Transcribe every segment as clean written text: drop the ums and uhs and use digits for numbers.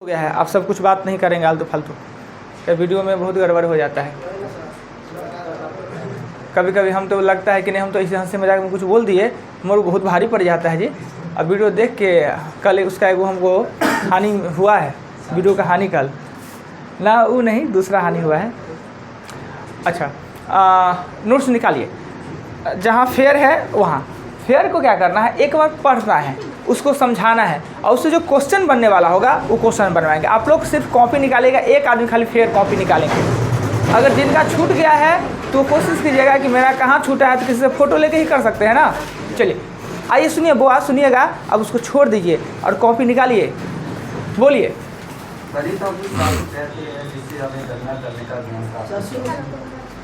गया है, आप सब कुछ बात नहीं करेंगे आलतू फालतू, तो वीडियो में बहुत गड़बड़ हो जाता है। कभी कभी हम तो लगता है कि नहीं, हम तो इसी हंसी मजाक में कुछ बोल दिए, मोर बहुत भारी पड़ जाता है जी। अब वीडियो देख के कल उसका एगो हमको हानि हुआ है, वीडियो का हानि कल ना, वो नहीं दूसरा हानि हुआ है। अच्छा, नोट्स निकालिए, जहाँ फेयर है वहाँ फेयर को क्या करना है, एक बार पढ़ना है, उसको समझाना है, और उससे जो क्वेश्चन बनने वाला होगा वो क्वेश्चन बनवाएंगे। आप लोग सिर्फ कॉपी निकालेगा, एक आदमी खाली फेयर कॉपी निकालेंगे। अगर जिनका छूट गया है तो कोशिश कीजिएगा कि मेरा कहाँ छूटा है, तो किसी से फ़ोटो लेके ही कर सकते हैं ना। चलिए आइए सुनिए, बुआ सुनिएगा, अब उसको छोड़ दीजिए और कॉपी निकालिए, बोलिए।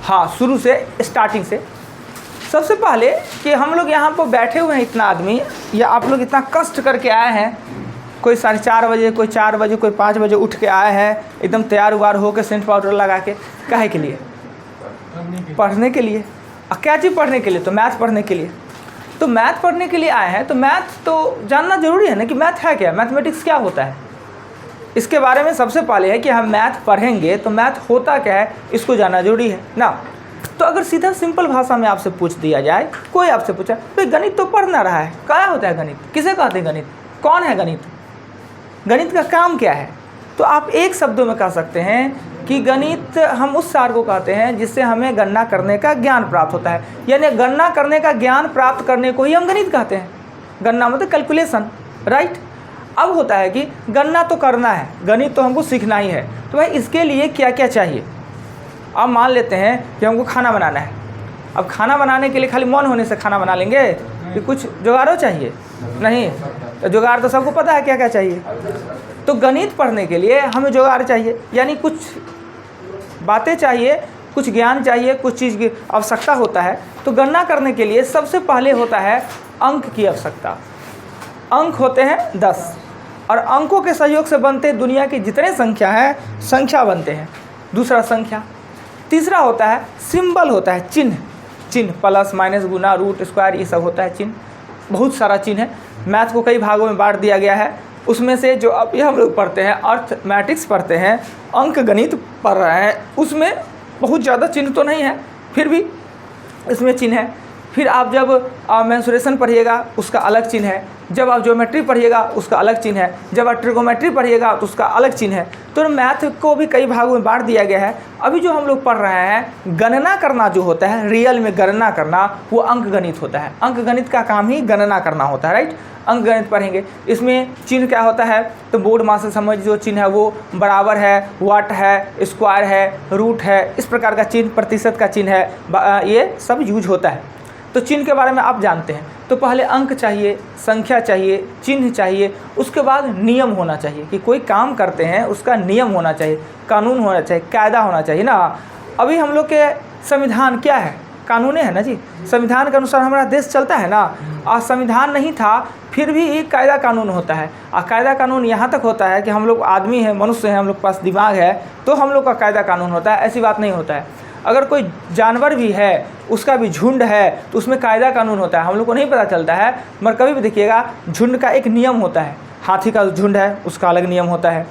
हाँ, शुरू से, स्टार्टिंग से। सबसे पहले कि हम लोग यहाँ पर बैठे हुए हैं इतना आदमी, या आप लोग इतना कष्ट करके आए हैं, कोई 4:30 बजे, कोई 4 बजे, कोई 5 बजे उठ के आए हैं, एकदम तैयार उवार होकर सेंट पाउडर लगा के, काहे के लिए? पढ़ने के लिए। और क्या चीज़ पढ़ने के लिए? तो मैथ पढ़ने के लिए। तो मैथ पढ़ने के लिए आए हैं, तो मैथ तो जानना ज़रूरी है ना कि मैथ है क्या, मैथमेटिक्स क्या होता है। इसके बारे में सबसे पहले है कि हम मैथ पढ़ेंगे तो मैथ होता क्या है, इसको जानना जरूरी है ना। तो अगर सीधा सिंपल भाषा में आपसे पूछ दिया जाए, कोई आपसे पूछा भाई गणित तो पढ़ ना रहा है, क्या होता है गणित, किसे कहते हैं गणित, कौन है गणित, गणित का काम क्या है, तो आप एक शब्दों में कह सकते हैं कि गणित हम उस सार को कहते हैं जिससे हमें गणना करने का ज्ञान प्राप्त होता है। यानी गणना करने का ज्ञान प्राप्त करने को ही हम गणित कहते हैं। गणना मतलब कैलकुलेशन, राइट। अब होता है कि गणना तो करना है, गणित तो हमको सीखना ही है, तो भाई इसके लिए क्या क्या चाहिए। अब मान लेते हैं कि हमको खाना बनाना है। अब खाना बनाने के लिए खाली मन होने से खाना बना लेंगे कि कुछ जुगाड़ो चाहिए? नहीं, तो जुगाड़ तो सबको पता है क्या क्या चाहिए। तो गणित पढ़ने के लिए हमें जुगाड़ चाहिए, यानी कुछ बातें चाहिए, कुछ ज्ञान चाहिए, कुछ चीज़ की आवश्यकता होता है। तो गणना करने के लिए सबसे पहले होता है अंक की आवश्यकता। अंक होते हैं 10, और अंकों के सहयोग से बनते दुनिया की जितने संख्या हैं, संख्या बनते हैं। दूसरा संख्या। तीसरा होता है सिंबल, होता है चिन्ह, चिन्ह प्लस माइनस गुना रूट स्क्वायर, ये सब होता है चिन्ह। बहुत सारा चिन्ह है। मैथ को कई भागों में बांट दिया गया है, उसमें से जो अभी हम लोग पढ़ते हैं, अर्थमैटिक्स पढ़ते हैं, अंक गणित पढ़ रहे हैं, उसमें बहुत ज़्यादा चिन्ह तो नहीं है, फिर भी इसमें चिन्ह है। फिर आप जब मेंसुरेशन पढ़िएगा उसका अलग चिन्ह है, जब आप ज्योमेट्री पढ़िएगा उसका अलग चिन्ह है, जब आप ट्रिगोमेट्री पढ़िएगा तो उसका अलग चिन्ह है। तो मैथ को भी कई भागों में बांट दिया गया है। अभी जो हम लोग पढ़ रहे हैं, गणना करना जो होता है, रियल में गणना करना, वो अंक गणित होता है। अंक गणित का काम ही गणना करना होता है, राइट। अंक गणित पढ़ेंगे। इसमें चिन्ह क्या होता है, तो बोर्ड मास से समझ, जो चिन्ह है वो बराबर है, वाट है, स्क्वायर है, रूट है, इस प्रकार का चिन्ह, प्रतिशत का चिन्ह है, ये सब यूज होता है। तो चिन्ह के बारे में आप जानते हैं। तो पहले अंक चाहिए, संख्या चाहिए, चिन्ह चाहिए, उसके बाद नियम होना चाहिए कि कोई काम करते हैं उसका नियम होना चाहिए, कानून होना चाहिए, कायदा होना चाहिए ना। अभी हम लोग के संविधान क्या है, कानून है ना जी। संविधान के अनुसार हमारा देश चलता है ना। और संविधान नहीं था फिर भी एक कायदा कानून होता है। और कायदा कानून यहाँ तक होता है कि हम लोग आदमी हैं, मनुष्य हैं, हम लोग के पास दिमाग है, तो हम लोग का कायदा कानून होता है, ऐसी बात नहीं होता है। अगर कोई जानवर भी है, उसका भी झुंड है, तो उसमें कायदा कानून होता है, हम लोग को नहीं पता चलता है। मगर कभी भी देखिएगा झुंड का एक नियम होता है। हाथी का झुंड है उसका अलग नियम होता है,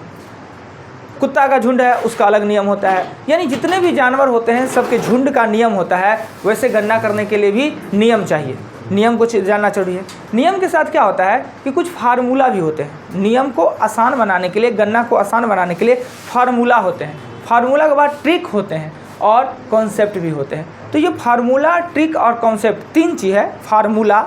कुत्ता का झुंड है उसका अलग नियम होता है। यानी जितने भी जानवर होते हैं सबके झुंड का नियम होता है। वैसे गणना करने के लिए भी नियम चाहिए, नियम को जानना चाहिए। नियम के साथ क्या होता है कि कुछ फार्मूला भी होते हैं। नियम को आसान बनाने के लिए, गणना को आसान बनाने के लिए फार्मूला होते हैं। फार्मूला के बाद ट्रिक होते हैं और कॉन्सेप्ट भी होते हैं। तो ये फार्मूला, ट्रिक और कॉन्सेप्ट, तीन चीज़ है। फार्मूला,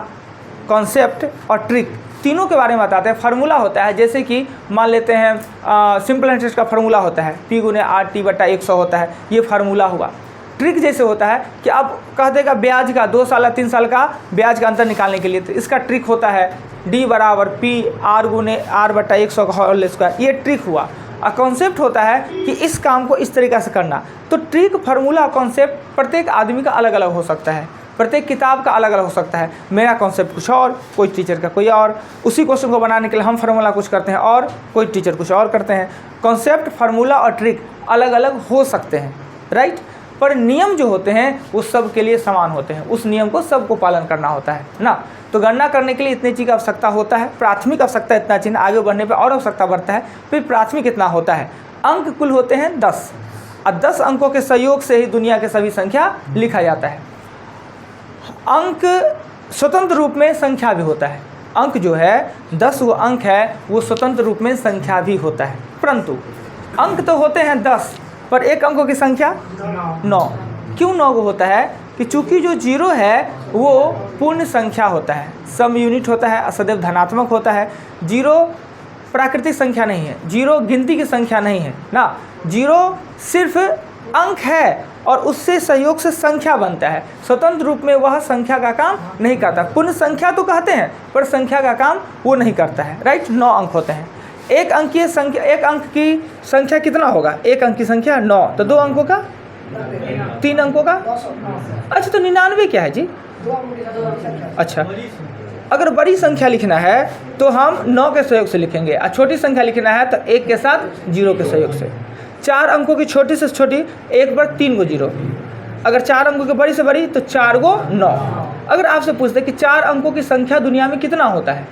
कॉन्सेप्ट और ट्रिक, तीनों के बारे में बताते हैं। फार्मूला होता है जैसे कि मान लेते हैं सिंपल इंटरेस्ट का फार्मूला होता है P × RT / 100 होता है, ये फार्मूला हुआ। ट्रिक जैसे होता है कि आप कह देगा ब्याज का 2 साल 3 साल का ब्याज का अंतर निकालने के लिए, तो इसका ट्रिक होता है D = P R × R/100 का होल स्क्वायर, ये ट्रिक हुआ। और कॉन्सेप्ट होता है कि इस काम को इस तरीक़ा से करना। तो ट्रिक, फार्मूला और कॉन्सेप्ट प्रत्येक आदमी का अलग अलग हो सकता है, प्रत्येक किताब का अलग अलग हो सकता है। मेरा कॉन्सेप्ट कुछ और, कोई टीचर का कोई और। उसी क्वेश्चन को बनाने के लिए हम फार्मूला कुछ करते हैं और कोई टीचर कुछ और करते हैं। कॉन्सेप्ट, फार्मूला और ट्रिक अलग अलग हो सकते हैं, राइट। पर नियम जो होते हैं वो सब के लिए समान होते हैं, उस नियम को सबको पालन करना होता है ना। तो गणना करने के लिए इतनी चीज़ की आवश्यकता होता है, प्राथमिक आवश्यकता इतना चीज, आगे बढ़ने पर और आवश्यकता बढ़ता है, फिर प्राथमिक इतना होता है। अंक कुल होते हैं 10 और 10 अंकों के सहयोग से ही दुनिया के सभी संख्या लिखा जाता है। अंक स्वतंत्र रूप में संख्या भी होता है। अंक जो है 10 वो अंक है, वो स्वतंत्र रूप में संख्या भी होता है। परंतु अंक तो होते हैं 10 पर एक अंकों की संख्या 9। क्यों 9 को होता है कि चूंकि जो 0 है वो पूर्ण संख्या होता है, सम यूनिट होता है, सदैव धनात्मक होता है। 0 प्राकृतिक संख्या नहीं है, 0 गिनती की संख्या नहीं है ना। 0 सिर्फ अंक है और उससे सहयोग से संख्या बनता है, स्वतंत्र रूप में वह संख्या का काम नहीं करता। पूर्ण संख्या तो कहते हैं पर संख्या का काम वो नहीं करता है, राइट। 9 अंक होते हैं। एक अंकीय संख्या, एक अंक की संख्या कितना होगा? एक अंक की संख्या 9, तो 2 अंकों का, 3 अंकों का, अच्छा तो 99 क्या है जी? अच्छा, अगर बड़ी संख्या लिखना है तो हम 9 के सहयोग से लिखेंगे और छोटी संख्या लिखना है तो 1 के साथ 0 के सहयोग से। 4 अंकों की छोटी से छोटी 1 पर 3 गो 0, अगर 4 अंकों की बड़ी से बड़ी तो 4 गो 9। अगर आपसे पूछते कि 4 अंकों की संख्या दुनिया में कितना होता है,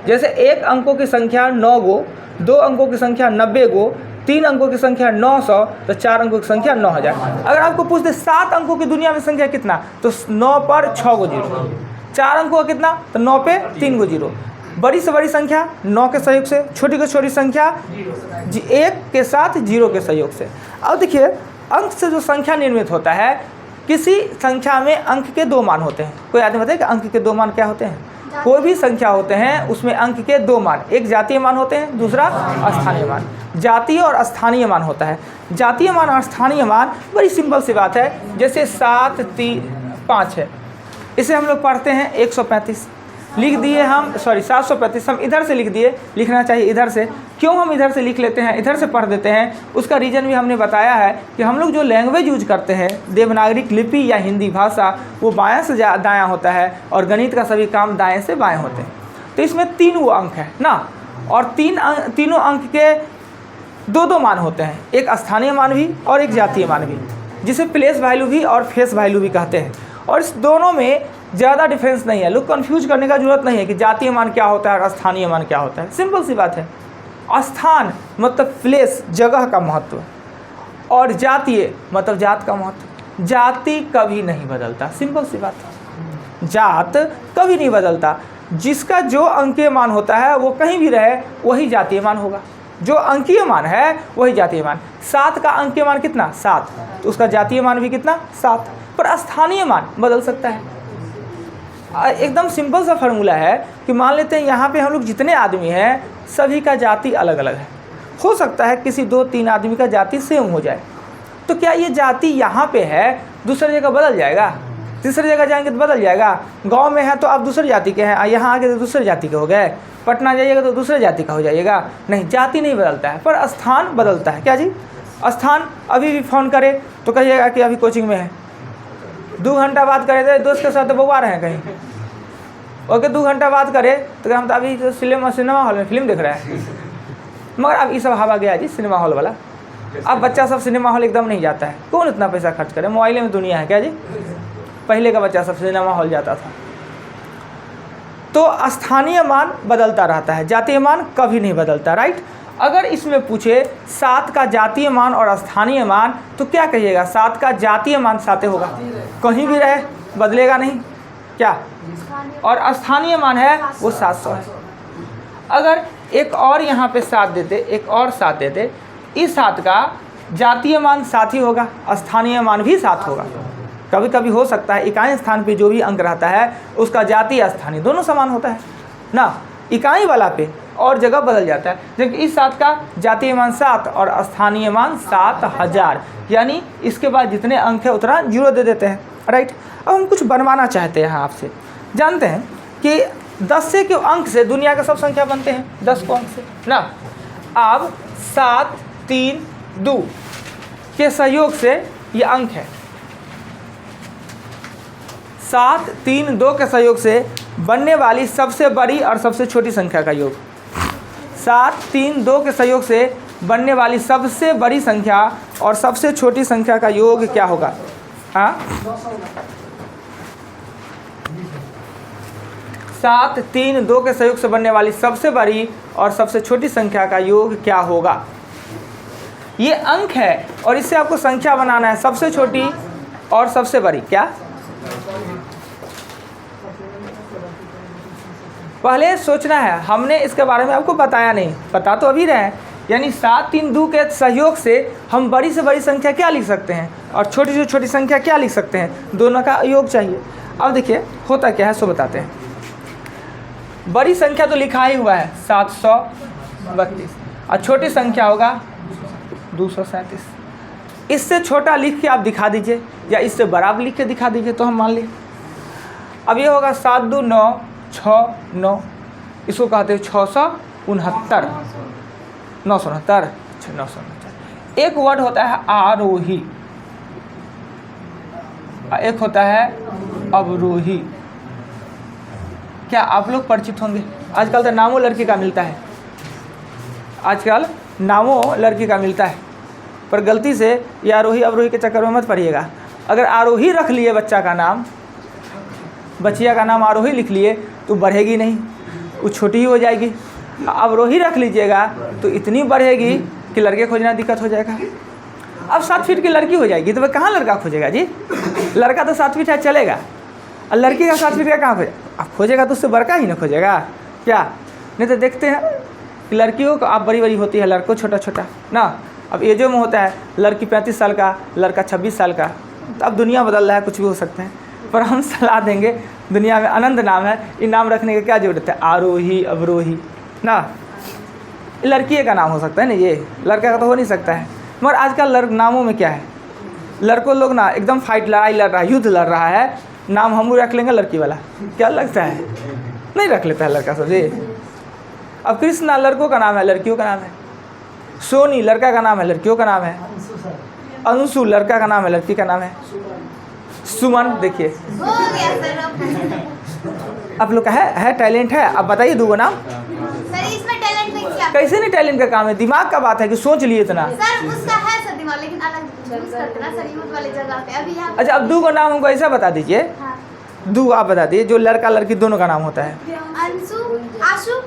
जैसे 1 अंकों की संख्या 9 गो, 2 अंकों की संख्या 90 गो, 3 अंकों की संख्या 900, तो 4 अंकों की संख्या 9000। अगर आपको पूछते 7 अंकों की दुनिया में संख्या कितना, तो 9 पर 6 गो 0। 4 अंकों का कितना, तो 9 पे 3 गो 0। बड़ी से बड़ी संख्या 9 के सहयोग से, छोटी से छोटी संख्या 1 के साथ 0 के सहयोग से। अब देखिए अंक से जो संख्या निर्मित होता है, किसी संख्या में अंक के 2 मान होते हैं। कोई आदमी बताए कि अंक के 2 मान क्या होते हैं? कोई भी संख्या होते हैं उसमें अंक के 2 मान, एक जातीय मान होते हैं, दूसरा स्थानीय मान। जातीय और स्थानीय मान होता है। जातीय मान और स्थानीय मान बड़ी सिंपल सी बात है। जैसे 7 3 5 है, इसे हम लोग पढ़ते हैं 135, लिख दिए हम, सॉरी 735 हम इधर से लिख दिए, लिखना चाहिए इधर से। क्यों हम इधर से लिख लेते हैं, इधर से पढ़ देते हैं, उसका रीज़न भी हमने बताया है कि हम लोग जो लैंग्वेज यूज करते हैं, देवनागरी लिपि या हिंदी भाषा, वो बायां से दायां होता है और गणित का सभी काम दाएं से बाएं होते हैं। तो इसमें 3 वो अंक है ना, और तीनों अंक के 2 मान होते हैं, एक स्थानीय मान भी और एक जातीय मान भी, जिसे प्लेस वैल्यू भी और फेस वैल्यू भी कहते हैं। और इस दोनों में ज़्यादा डिफरेंस नहीं है, लोग कंफ्यूज करने का जरूरत नहीं है कि जातीय मान क्या होता है और स्थानीय मान क्या होता है। सिंपल सी बात है। स्थान मतलब प्लेस, जगह का महत्व, और जातीय मतलब जात का महत्व। जाति कभी नहीं बदलता, सिंपल सी बात है, जात कभी नहीं बदलता। जिसका जो अंकीय मान होता है वो कहीं भी रहे वही जातीय मान होगा, जो अंकीय मान है वही जातीय मान। 7 का अंकीय मान कितना? 7, तो उसका जातीय मान भी कितना? 7। पर स्थानीय मान बदल सकता है। एकदम सिंपल सा फार्मूला है कि मान लेते हैं यहाँ पे हम लोग जितने आदमी हैं सभी का जाति अलग अलग है। हो सकता है किसी 2-3 आदमी का जाति सेम हो जाए, तो क्या ये जाति यहाँ पे है दूसरी जगह बदल जाएगा? तीसरी जगह जाएंगे तो बदल जाएगा। गांव में है तो आप दूसरी जाति के हैं, यहाँ आगे तो दूसरी जाति के हो गए। पटना जाइएगा तो दूसरे जाति का हो जाइएगा। नहीं, जाति नहीं बदलता है पर स्थान बदलता है। क्या जी? स्थान। अभी भी फ़ोन करे तो कहिएगा कि अभी कोचिंग में है, 2 घंटा बात करे तो दोस्त के साथ तो बउआ रहे हैं कहीं, ओके 2 घंटा बात करे तो हम तो अभी तो सिनेमा हॉल में फिल्म देख रहे हैं। मगर अब ये सब हवा गया जी सिनेमा हॉल वाला। अब बच्चा सब सिनेमा हॉल एकदम नहीं जाता है, कौन इतना पैसा खर्च करे, मोबाइल में दुनिया है। क्या जी? पहले का बच्चा सब सिनेमा हॉल जाता था। तो स्थानीय मान बदलता रहता है, जातीय मान कभी नहीं बदलता, राइट। अगर इसमें पूछे 7 का जातीय मान और स्थानीय मान तो क्या कहिएगा? 7 का जातीय मान 7 होगा, कहीं भी रहे बदलेगा नहीं। क्या? और स्थानीय मान है वो 700 है। अगर एक और यहाँ पे 7 देते, एक और 7 देते, इस 7 का जातीय मान 7 ही होगा, स्थानीय मान भी 7 होगा। कभी कभी हो सकता है इकाई स्थान पे जो भी अंक रहता है उसका जातीय स्थानीय दोनों समान होता है ना, इकाई वाला पे और जगह बदल जाता है। जबकि इस 7 का जातीय मान 7 और स्थानीय मान 7000, यानी इसके बाद जितने अंक है उतना 0 दे देते हैं, राइट। अब हम कुछ बनवाना चाहते हैं आपसे। जानते हैं कि 10 से के अंक से दुनिया का सब संख्या बनते हैं, 10 को अंक से ना। अब 7 3 2 के सहयोग से ये अंक है, 7 3 2 के सहयोग से बनने वाली सबसे बड़ी और सबसे छोटी संख्या का योग। 7 3 2 के सहयोग से बनने वाली सबसे बड़ी संख्या और सबसे छोटी संख्या का योग क्या होगा? हाँ 7, 3, 2 के सहयोग से बनने वाली सबसे बड़ी और सबसे छोटी संख्या का योग क्या होगा? ये अंक है और इससे आपको संख्या बनाना है, सबसे छोटी और सबसे बड़ी। क्या पहले सोचना है, हमने इसके बारे में आपको बताया नहीं, बता तो अभी रहे हैं। यानी 7, 3, 2 के सहयोग से हम बड़ी से बड़ी संख्या क्या लिख सकते हैं और छोटी से छोटी संख्या क्या लिख सकते हैं, दोनों का योग चाहिए। अब देखिए होता क्या है सो बताते हैं। बड़ी संख्या तो लिखा ही हुआ है 732 और छोटी संख्या होगा 237। इससे छोटा लिख के आप दिखा दीजिए या इससे बड़ा लिख के दिखा दीजिए तो हम मान लें। अब ये होगा 7 2 9 6 9, इसको कहते हैं 669 969 969। एक वर्ड होता है आरोही, एक होता है अवरोही। क्या आप लोग परिचित होंगे? आजकल तो नामों लड़की का मिलता है, आजकल नामों लड़की का मिलता है, पर गलती से ये आरोही अवरोही के चक्कर में मत पड़िएगा। अगर आरोही रख लिए बच्चा का नाम, बच्चिया का नाम आरोही लिख लिए तो बढ़ेगी नहीं, वो छोटी ही हो जाएगी। अवरोही रख लीजिएगा तो इतनी बढ़ेगी कि लड़के खोजना दिक्कत हो जाएगा। अब 7 फीट की लड़की हो जाएगी तो वह कहाँ लड़का खोजेगा जी? लड़का तो 7 फीट है चलेगा, और लड़की का 7 फीट का कहाँ खोजेगा? अब खोजेगा तो उससे बड़का ही ना खोजेगा क्या? नहीं तो देखते हैं कि लड़कियों को आप बड़ी बड़ी होती है, लड़कों छोटा छोटा ना। अब एजो में होता है लड़की 35 साल का, लड़का 26 साल का। तो अब दुनिया बदल रहा है, कुछ भी हो सकता है, पर हम सलाह देंगे दुनिया में आनंद नाम है, इन नाम रखने की क्या जरूरत है? आरोही अवरोही ना, लड़की का नाम हो सकता है ना, ये लड़का का तो हो नहीं सकता है। मगर आजकल नामों में क्या है, लड़कों लोग ना एकदम फाइट लड़ाई लड़ रहा है, युद्ध लड़ रहा है, नाम हम रख लेंगे लड़की वाला, क्या लगता है? नहीं रख लेता है लड़का सब जी। अब कृष्णा लड़कों का नाम है, लड़कियों का नाम है। सोनी लड़का का नाम है, लड़कियों का नाम है। अंशु लड़का का नाम है, लड़की का नाम है सुमन। देखिए आप लोग का है टैलेंट है। अब बताइए 2 नाम। सर इसमें टैलेंट नहीं क्या? कैसे नहीं टैलेंट का काम है, दिमाग का बात है कि सोच लिए इतना। सर उसका है सर दिमाग, लेकिन अलग यूज करते ना सर, यूज वाली जगह पे। अभी यहाँ अच्छा अब 2 नाम हमको ऐसा बता दीजिए, हाँ। 2 आप बता दीजिए जो लड़का लड़की दोनों का नाम होता है। अंशु आशु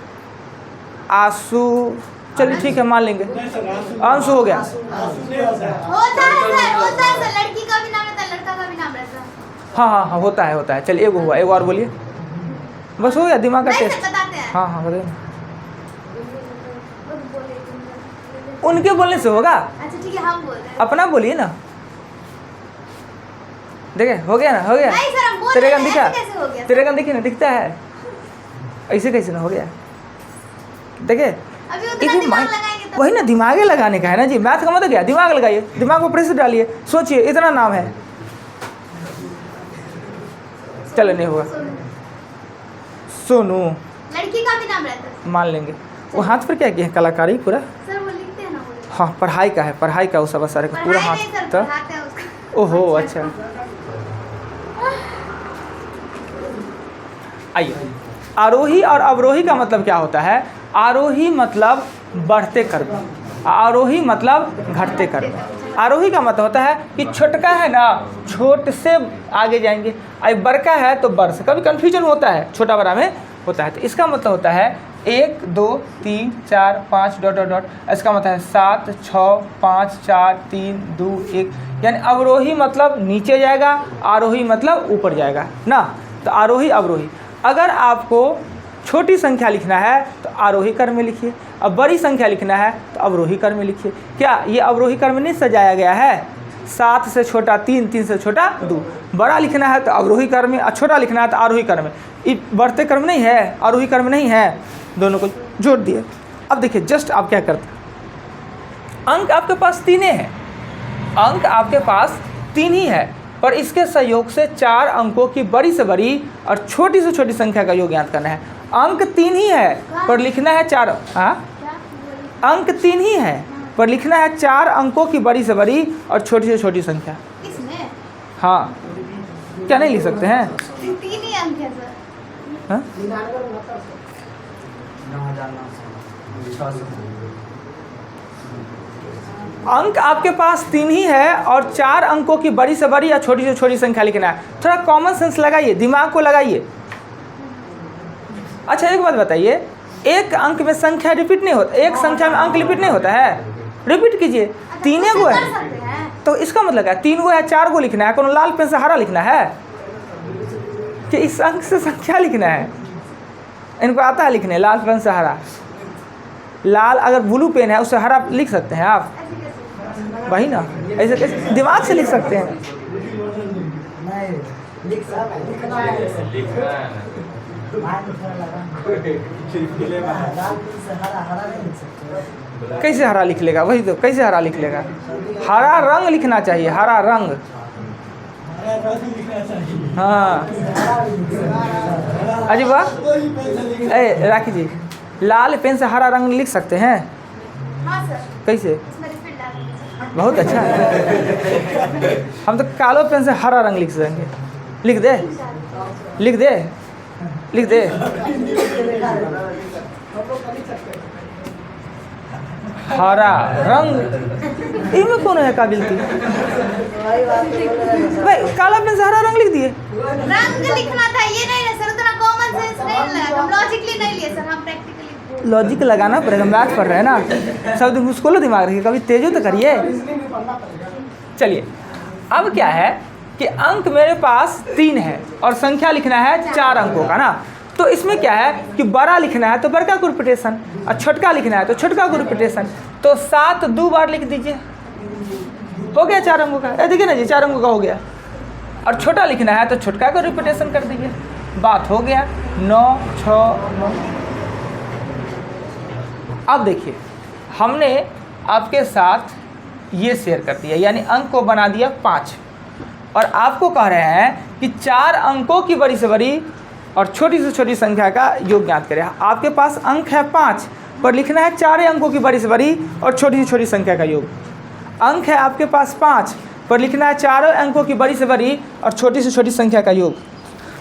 आशु, चलिए ठीक है मान लेंगे, अंशु हो गया। होता है सर, लड़की का भी नाम रहता है, लड़का का भी नाम रहता है। हाँ, होता है। चलिए एगो हुआ, एक और बोलिए, बस हो गया दिमाग का नहीं टेस्ट। सर बताते हैं। हाँ बताइए। उनके बोलने से होगा? अच्छा ठीक है हम बोल रहे हैं। अपना बोलिए ना। देखे हो गया ना, हो गया। नहीं सर हम बोल तेरे रहे गन हैं, दिखा? ऐसे कैसे हो गया? तेरे गन दिखे ना, दिखता है ऐसे कैसे ना हो गया? देखे अभी उतना दिमाग लगाएंगे तो वही ना, दिमाग लगाने का है ना जी। मैथ का मतलब क्या? दिमाग लगाइए, दिमाग को प्रेशर डालिए, सोचिए इतना नाम है। चलो नहीं होगा। सोनू लड़की का भी नाम रहता है। मान लेंगे। वो हाथ पर क्या किया है? कलाकारी पूरा। सर वो लिखते हैं ना वो। हाँ पढ़ाई का है, पढ़ाई का वो सब सारे का पूरा पढ़ाई नहीं हाथ सर, तो। पढ़ाते हैं उसको। ओहो अच्छा। आइए, आरोही और अवरोही का मतलब क्या होता है? आरोही मतलब बढ़ते क्रम, आरोही मतलब घटते क्रम। आरोही का मतलब होता है कि छोटका है ना, छोट से आगे जाएंगे, अब बड़का है तो बड़ से। कभी कन्फ्यूजन होता है, छोटा बड़ा में होता है, तो इसका मतलब होता है 1 2 3 4 5 ... इसका मतलब है 7 6 5 4 3 2 1। यानी अवरोही मतलब नीचे जाएगा, आरोही मतलब ऊपर जाएगा ना। तो आरोही अवरोही। अगर आपको छोटी संख्या लिखना है तो आरोही क्रम में लिखिए, अब बड़ी संख्या लिखना है तो अवरोही क्रम में लिखिए। क्या ये अवरोही क्रम में नहीं सजाया गया है? 7 से छोटा 3, 3 से छोटा 2। बड़ा लिखना है तो अवरोही क्रम में, और छोटा लिखना है तो आरोही क्रम में। ये बढ़ते क्रम नहीं है, आरोही क्रम नहीं है, दोनों को जोड़ दिए। अब देखिए जस्ट आप क्या करते हैं, अंक आपके पास 3 है, अंक आपके पास 3 ही है, पर इसके सहयोग से 4 अंकों की बड़ी से बड़ी और छोटी से छोटी संख्या का योग ज्ञात करना है। अंक 3 ही है पर लिखना है 4। हाँ अंक 3 ही है पर लिखना है 4 अंकों की बड़ी से बड़ी और छोटी से छोटी संख्या। इसमें हाँ क्या नहीं लिख सकते हैं? 3 ही अंक है सर। हाँ? अंक आपके पास 3 ही है और 4 अंकों की बड़ी से बड़ी या छोटी से छोटी संख्या लिखना है। थोड़ा कॉमन सेंस लगाइए, दिमाग को लगाइए। अच्छा एक बात बताइए, एक अंक में संख्या रिपीट नहीं होता, एक संख्या में अंक रिपीट नहीं होता है? रिपीट कीजिए। 3 गो है तो इसका मतलब है 3 गो है, 4 गो लिखना है। कौन लाल पेन से हरा लिखना है कि इस अंक से संख्या लिखना है? इनको आता है लिखने, लाल पेन से हरा। लाल अगर ब्लू पेन है उससे हरा लिख सकते हैं आप? वही ना, ऐसे कैसे दिमाग से लिख सकते हैं? कैसे हरा लिख लेगा? वही तो, कैसे हरा लिख लेगा? हरा रंग लिखना चाहिए, हरा रंग। हाँ अजी वाह। ए राखी जी, लाल पेन से हरा रंग लिख सकते हैं? हाँ सर। कैसे? इसमें रिपीट डाल दीजिए। बहुत अच्छा। हम तो कालो पेन से हरा रंग लिख सकेंगे। लिख दे, लिख दे, लिख दे। हरा रंग, इनमें कौन है काबिलियत? भाई काला पेन से हरा रंग लिख दिए। रंग लिखना था, ये नहीं है सर, उतना कॉमन सेंस नहीं लगा, हम लॉजिकली नहीं लिए सर, हम प्रैक्टिकली। लॉजिक लगाना पड़ेगा, मैथ पढ़ रहे हैं ना, सब दिन उसको लो दिमाग रखिए, कभी तेजो तो करिए। चलिए अब क्या है कि अंक मेरे पास 3 है और संख्या लिखना है 4 अंकों का ना। तो इसमें क्या है कि बड़ा लिखना है तो बड़का को रिपीटेशन, और छोटका लिखना है तो छोटका को रिपीटेशन। तो 7 2 बार लिख दीजिए, हो गया 4 अंकों का। देखिए ना जी, 4 अंकों का हो गया। और छोटा लिखना है तो छोटका को रिपीटेशन कर दीजिए, बात हो गया। 9 6 9। अब देखिए हमने आपके साथ ये शेयर कर दिया, यानी अंक को बना दिया 5, और आपको कह रहे हैं कि 4 अंकों की बड़ी से बड़ी और छोटी से छोटी संख्या का योग ज्ञात करें। आपके पास अंक है 5 पर लिखना है 4 अंकों की बड़ी से बड़ी और छोटी से छोटी संख्या का योग। अंक है आपके पास 5 पर लिखना है 4 अंकों की बड़ी से बड़ी और छोटी से छोटी संख्या का योग।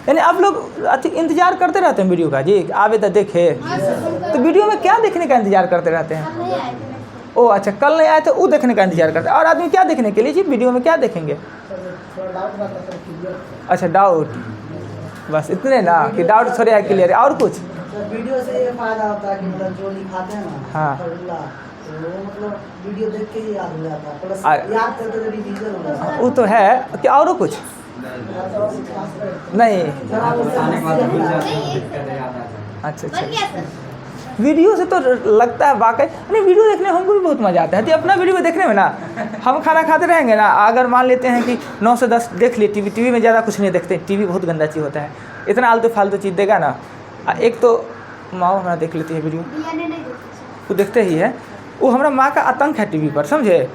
यानी आप लोग इंतजार करते रहते हैं वीडियो का जी, आवे तो देखे। तो वीडियो में क्या देखने का इंतजार करते रहते हैं? नहीं आए थे। ओ अच्छा, कल नहीं आए तो वो देखने का इंतजार करते हैं। और आदमी क्या देखने के लिए जी, वीडियो में क्या देखेंगे? अच्छा डाउट, बस इतने ना कि डाउट थोड़े है क्लियर है। और कुछ वीडियो से ये फायदा होता है कि मतलब जो लिखाते हैं ना, हाँ, तो वो मतलब वीडियो देख के ही याद हो जाता है, प्लस आ- याद करते तो रिवीजन हो जाता है। वो तो है कि और कुछ नहीं। अच्छा बन गया अच्छा, सर। वीडियो से तो लगता है वाकई। नहीं, वीडियो देखने में हमको भी बहुत मज़ा आता है। तो अपना वीडियो देखने में ना, हम खाना खाते रहेंगे ना, अगर मान लेते हैं कि 9 से 10 देख लिए टीवी में ज़्यादा कुछ नहीं देखते। टीवी बहुत गंदा चीज़ होता है, इतना आलतू फालतू चीज़ देगा ना। एक तो माँ हमारा देख लेती है वीडियो, नहीं देखते। वो देखते ही है। वो हमारा माँ का आतंक है टीवी पर, समझे।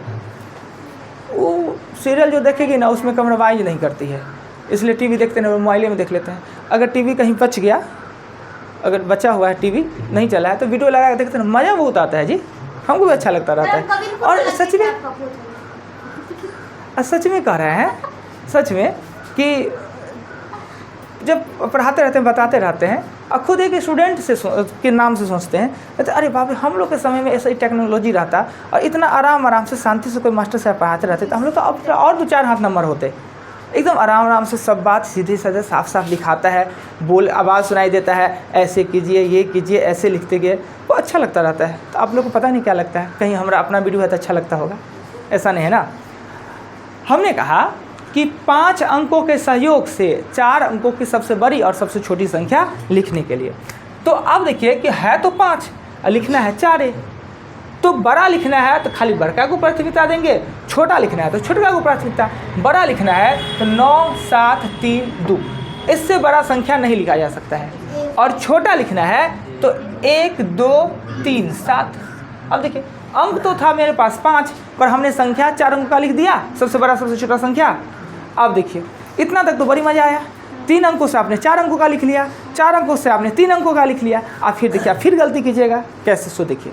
वो सीरियल जो देखेगी ना उसमें कम्प्रोमाइज़ नहीं करती है, इसलिए टीवी देखते नहीं, मोबाइल में देख लेते हैं। अगर टीवी कहीं बच गया, अगर बचा हुआ है टीवी नहीं चला है तो वीडियो लगा के देखते हैं, मज़ा बहुत आता है जी, हमको भी अच्छा लगता रहता है। और सच में कह रहे हैं, सच में कि जब पढ़ाते रहते हैं, बताते रहते हैं, और खुद एक स्टूडेंट से के नाम से सोचते हैं तो अरे बाप रे, हम लोग के समय में ऐसा ही टेक्नोलॉजी रहता और इतना आराम से शांति से कोई मास्टर साहब पढ़ाते रहते तो हम लोग तो अब और 2-4 हाथ नंबर होते। एकदम आराम से सब बात सीधे साधे साफ साफ लिखाता है, बोल आवाज़ सुनाई देता है, ऐसे कीजिए, ये कीजिए, ऐसे लिखते गए, वो अच्छा लगता रहता है। तो आप लोग को पता नहीं क्या लगता है, कहीं हमारा अपना वीडियो है तो अच्छा लगता होगा, ऐसा नहीं है ना। हमने कहा कि 5 अंकों के सहयोग से 4 अंकों की सबसे बड़ी और सबसे छोटी संख्या लिखने के लिए। तो अब देखिए कि है तो 5 और लिखना है 4। तो बड़ा लिखना है तो खाली बड़का को प्राथमिकता देंगे, छोटा लिखना है तो छोटका को प्राथमिकता। बड़ा लिखना है तो 9 7 3 2, इससे बड़ा संख्या नहीं लिखा जा सकता है। और छोटा लिखना है तो 1 2 3 7। अब देखिए अंक तो था मेरे पास 5 पर हमने संख्या 4 अंक का लिख दिया, सबसे बड़ा सबसे छोटा संख्या। अब देखिए इतना तक तो बड़ी मज़ा आया। 3 अंकों से आपने 4 अंकों का लिख लिया, 4 अंकों से आपने 3 अंकों का लिख लिया। आप फिर देखिए, आप फिर गलती कीजिएगा कैसे, सो देखिए।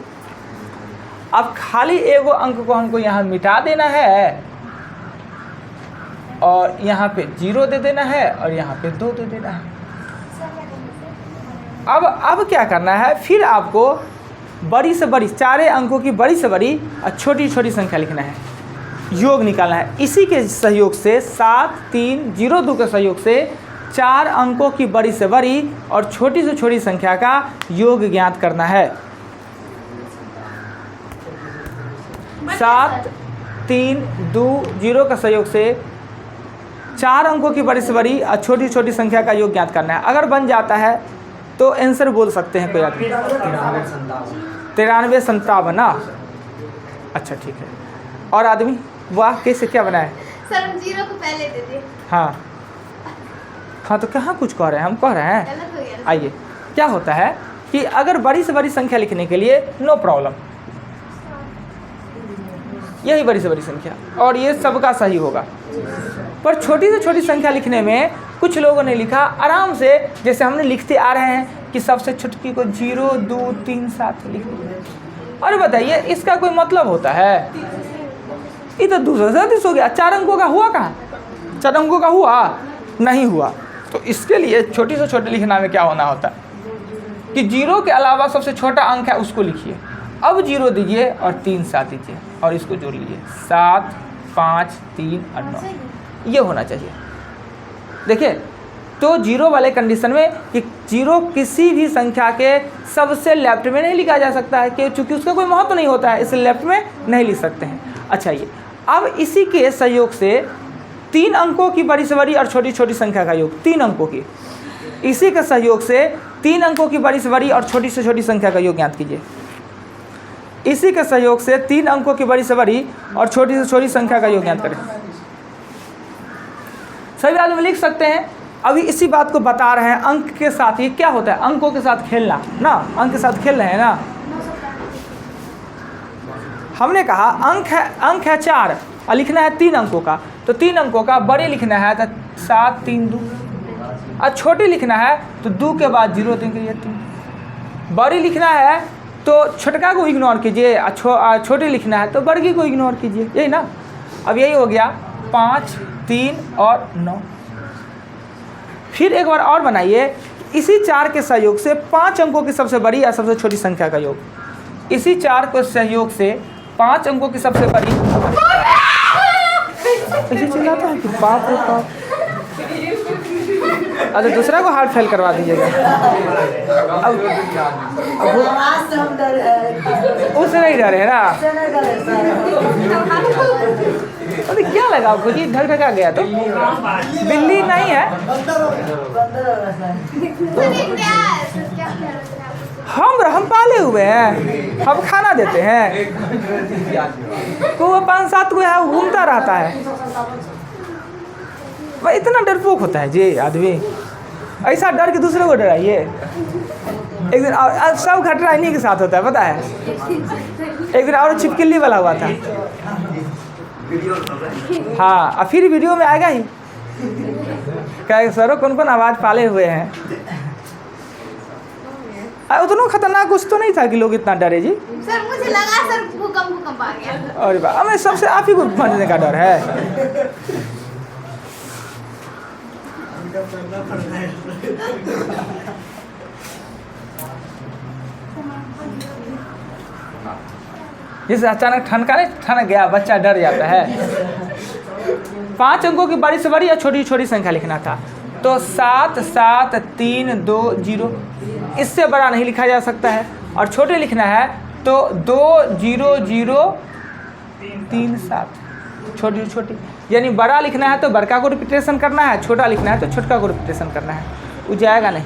अब खाली एगो अंक को हमको यहाँ मिटा देना है और यहाँ पे 0 दे देना है और यहाँ पे 2 दे देना है। अब क्या करना है, फिर आपको बड़ी से बड़ी, चारे अंकों की बड़ी से बड़ी और छोटी छोटी संख्या लिखना है, योग निकालना है। इसी के सहयोग से 7302 के सहयोग से 4 अंकों की बड़ी से बड़ी और छोटी से छोटी संख्या का योग ज्ञात करना है। 7320 का सहयोग से 4 अंकों की बड़ी से बड़ी और छोटी छोटी संख्या का योग ज्ञात करना है। अगर बन जाता है तो आंसर बोल सकते हैं कोई आदमी। 9357 ना, अच्छा ठीक है। और आदमी वाह कैसे क्या बनाए? सर हम 0 को पहले दे दे। हाँ हाँ, तो कहाँ कुछ कह रहे हैं, हम कह रहे हैं। गलत हो गया। आइए, क्या होता है कि अगर बड़ी से बड़ी संख्या लिखने के लिए नो प्रॉब्लम, यही बड़ी से बड़ी संख्या और ये सबका सही होगा। पर छोटी से छोटी संख्या लिखने में कुछ लोगों ने लिखा आराम से, जैसे हमने लिखते आ रहे हैं कि सबसे छोटी को 0 2 3 7 लिख लिया। अरे बताइए, इसका कोई मतलब होता है? ये तो दूसरा सदस्य हो गया। 4 अंकों का हुआ कहाँ? 4 अंकों का हुआ नहीं हुआ। तो इसके लिए छोटी से छोटी लिखना में क्या होना होता है कि 0 के अलावा सबसे छोटा अंक है उसको लिखिए। अब 0 दीजिए और 3 7 दीजिए और इसको जोड़ लीजिए, 7 5 3 और 9, ये होना चाहिए। देखिए, तो 0 वाले कंडीशन में कि 0 किसी भी संख्या के सबसे लेफ्ट में नहीं लिखा जा सकता है, क्योंकि उसका कोई महत्व नहीं होता है, इसलिए लेफ्ट में नहीं लिख सकते हैं। अच्छा, ये अब इसी के सहयोग से 3 अंकों की बड़ी से बड़ी और छोटी छोटी संख्या का योग, 3 अंकों की, इसी के सहयोग से 3 अंकों की बड़ी से बड़ी और छोटी से छोटी संख्या का योग ज्ञात कीजिए। इसी के सहयोग से 3 अंकों की बड़ी से बड़ी और छोटी से छोटी संख्या का योग ज्ञात करें। सभी आदमी लिख सकते हैं। अभी इसी बात को बता रहे हैं, अंक के साथ ये क्या होता है, अंकों के साथ खेलना ना, अंक के साथ खेल रहे हैं ना। हमने कहा अंक है 4 और लिखना है 3 अंकों का, तो 3 अंकों का बड़े लिखना है तो 7 3 2, और छोटे लिखना है तो 2 के बाद 0 3 3। बड़ी लिखना है तो छोटका को इग्नोर कीजिए, छोटे लिखना है तो बड़गी को इग्नोर कीजिए, यही ना। अब यही हो गया 5 3 और 9। फिर एक बार और बनाइए, इसी 4 के सहयोग से 5 अंकों की सबसे बड़ी या सबसे छोटी संख्या का योग। इसी 4 के सहयोग से 5 अंकों की सबसे बड़ी, ऐसे चिल्लाता है कि बाप रे बाप। अरे दूसरा को हार्ट फेल करवा दीजिएगा। अब उससे नहीं डरे है ना। अरे क्या लगा आपको जी, ढक ढका गया तो बिल्ली नहीं है। हम पाले हुए हैं, हम खाना देते हैं। तो वो 5-7 को है, घूमता रहता है। भाई इतना डरपोक होता है जी आदमी, ऐसा डर के दूसरे को डराइए। एक दिन और सब घटना इन्हीं के साथ होता है, पता है। एक दिन और छिपकली वाला हुआ था। हाँ, और फिर वीडियो में आएगा ही, क्या सर कौन कौन आवाज़ पाले हुए हैं। उतना खतरनाक कुछ तो नहीं था कि लोग इतना डरे जी। सर मुझे लगा सर भूकंप आ गया। अरे वाह, हमें सबसे आप ही को मरने का डर है। जैसे अचानक ठनक गया, बच्चा डर जाता है। 5 अंकों की बड़ी से बड़ी या छोटी छोटी संख्या लिखना था, तो 7 7 3 2 0, इससे बड़ा नहीं लिखा जा सकता है। और छोटे लिखना है तो 2 0 0 3 7, छोटी छोटी। यानी बड़ा लिखना है तो बड़का को रिपीटेशन करना है, छोटा लिखना है तो छोटका को रिपीटेशन करना है। वो जाएगा नहीं।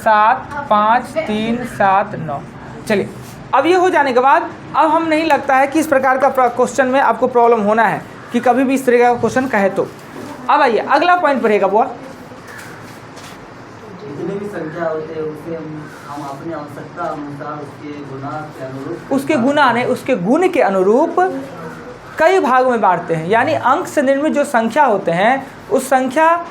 7 5 3 7 9। चलिए, अब ये हो जाने के बाद अब हम नहीं लगता है कि इस प्रकार का क्वेश्चन में आपको प्रॉब्लम होना है कि कभी भी इस तरह का क्वेश्चन कहे तो। अब आइए अगला पॉइंट पढ़ेगा बुआ। जितने भी संख्या होते हैं उसे हम अपने आवश्यकता अनुसार उसके गुना के अनुरूप, उसके गुना नहीं, उसके गुण के अनुरूप कई भागों में बांटते हैं। यानी अंक से निर्मित जो संख्या होते हैं, उस संख्या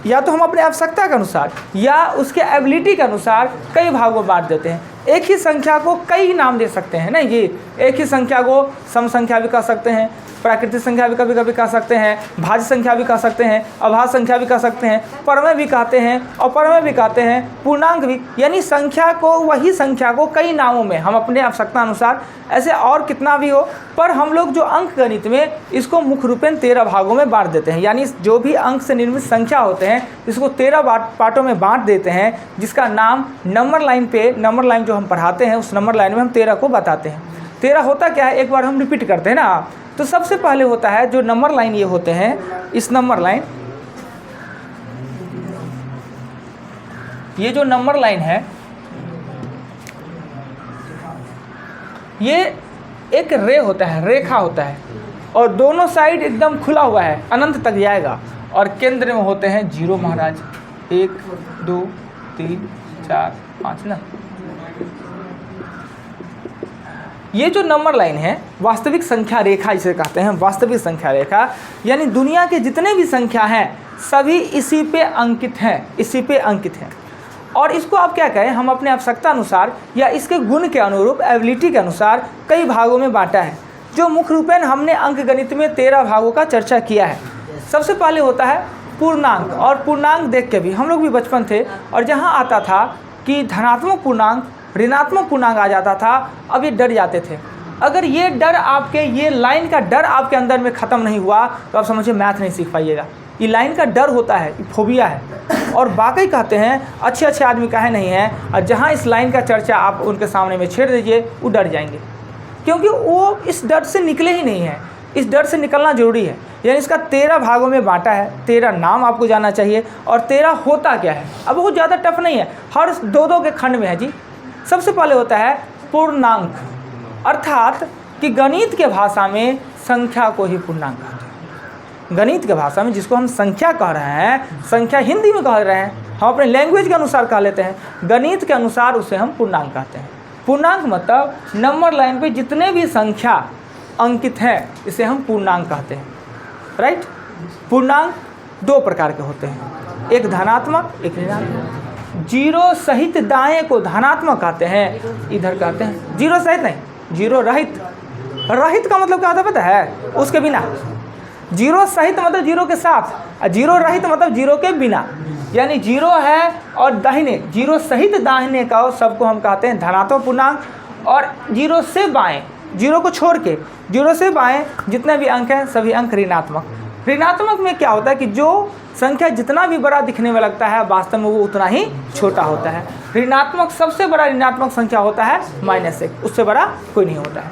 या तो हम अपने आवश्यकता के अनुसार या उसके एबिलिटी के अनुसार कई भागों में बांट देते हैं। एक ही संख्या को कई नाम दे सकते हैं, नहीं जी। एक ही संख्या को सम संख्या भी कह सकते हैं, प्राकृतिक संख्या भी कभी कभी कह सकते हैं, भाज्य संख्या भी कह सकते हैं, अभाज्य संख्या भी कह सकते हैं, परमेय भी कहते हैं, अपरमेय भी कहते हैं, पूर्णांक भी। यानी संख्या को, वही संख्या को कई नामों में हम अपने आवश्यकता अनुसार, ऐसे और कितना भी हो, पर हम लोग जो अंक गणित में इसको मुख्य रूपेण 13 भागों में बांट देते हैं। यानी जो भी अंक से निर्मित संख्या होते हैं इसको 13 पार्टों में बांट देते हैं, जिसका नाम नंबर लाइन पे, नंबर लाइन जो हम पढ़ाते हैं उस नंबर लाइन में हम 13 को बताते हैं। 13 होता क्या है, एक बार हम रिपीट करते हैं ना। तो सबसे पहले होता है जो नंबर लाइन ये होते हैं, इस नंबर लाइन, ये जो नंबर लाइन है ये एक रे होता है, रेखा होता है, और दोनों साइड एकदम खुला हुआ है, अनंत तक जाएगा, और केंद्र में होते हैं जीरो महाराज, 1 2 3 4 5 ना। ये जो नंबर लाइन है वास्तविक संख्या रेखा इसे कहते हैं, वास्तविक संख्या रेखा। यानी दुनिया के जितने भी संख्या हैं सभी इसी पे अंकित हैं, इसी पे अंकित हैं। और इसको आप क्या कहें, हम अपने आवश्यकता अनुसार या इसके गुण के अनुरूप, एबिलिटी के अनुसार कई भागों में बांटा है, जो मुख्य रूपेण हमने अंक गणित में 13 भागों का चर्चा किया है। सबसे पहले होता है पूर्णांक, और पूर्णांक देख के भी हम लोग भी बचपन थे, और जहाँ आता था कि धनात्मक पूर्णांक, ऋणात्मक पूर्णांक आ जाता था, अब ये डर जाते थे। अगर ये डर आपके, ये लाइन का डर आपके अंदर में ख़त्म नहीं हुआ तो आप समझिए मैथ नहीं सीख पाइएगा। ये लाइन का डर होता है, ये फोबिया है, और वाकई कहते हैं अच्छे अच्छे आदमी काहे नहीं हैं, और जहाँ इस लाइन का चर्चा आप उनके सामने में छेड़ दीजिए वो डर जाएंगे, क्योंकि वो इस डर से निकले ही नहीं हैं। इस डर से निकलना जरूरी है। यानी इसका 13 भागों में बांटा है, 13 नाम आपको जानना चाहिए, और 13 होता क्या है। अब बहुत ज़्यादा टफ नहीं है, हर 2-2 के खंड में है जी। सबसे पहले होता है पूर्णांक, अर्थात कि गणित के भाषा में संख्या को ही पूर्णांक कहते हैं। गणित के भाषा में जिसको हम संख्या कह रहे हैं, संख्या हिंदी में कह रहे हैं, हम अपने लैंग्वेज के अनुसार कह लेते हैं, गणित के अनुसार उसे हम पूर्णांक कहते हैं। पूर्णांक मतलब नंबर लाइन पे जितने भी संख्या अंकित हैं इसे हम पूर्णांक कहते हैं, राइट। पूर्णांक 2 प्रकार के होते हैं, एक धनात्मक, एक ऋणात्मक। जीरो सहित दाएं को धनात्मक कहते हैं, इधर कहते हैं जीरो सहित नहीं, जीरो रहित। रहित का मतलब क्या होता है पता है, उसके बिना। जीरो सहित मतलब जीरो के साथ, और जीरो रहित मतलब जीरो के बिना। यानी जीरो है और दाहिने, जीरो सहित दाहिने का सबको हम कहते हैं धनात्मक पूर्णांक। और जीरो से बाएं, जीरो को छोड़ के जीरो से बाएं जितने भी अंक हैं सभी अंक ऋणात्मक। ऋणात्मक में क्या होता है कि जो संख्या जितना भी बड़ा दिखने में लगता है वास्तव में वो उतना ही छोटा होता है। ऋणात्मक, सबसे बड़ा ऋणात्मक संख्या होता है -1, उससे बड़ा कोई नहीं होता है।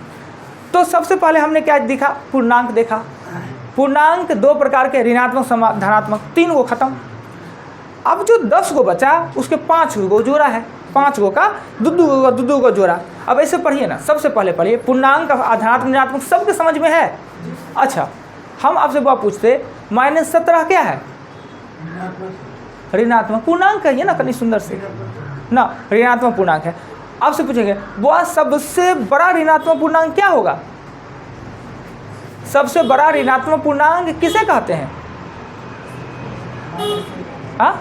तो सबसे पहले हमने क्या देखा, पूर्णांक देखा। पूर्णांक 2 प्रकार के, ऋणात्मक, धनात्मक, 3 को खत्म। अब जो 10 को बचा उसके 5 को जोड़ा है, 5 को का दुदू को जोड़ा। अब ऐसे पढ़िए ना, सबसे पहले पढ़िए पूर्णांक, धनात्मक, ऋणात्मक सबके समझ में है। अच्छा, हम आपसे बात पूछते -17 क्या है, ऋणात्मक पूर्णांक है, ये ना कहीं सुंदर से ना, ऋणात्मक पूर्णांक है। आपसे पूछेंगे वह सबसे बड़ा ऋणात्मक पूर्णांक क्या होगा, सबसे बड़ा ऋणात्मक पूर्णांक किसे कहते हैं, हाँ,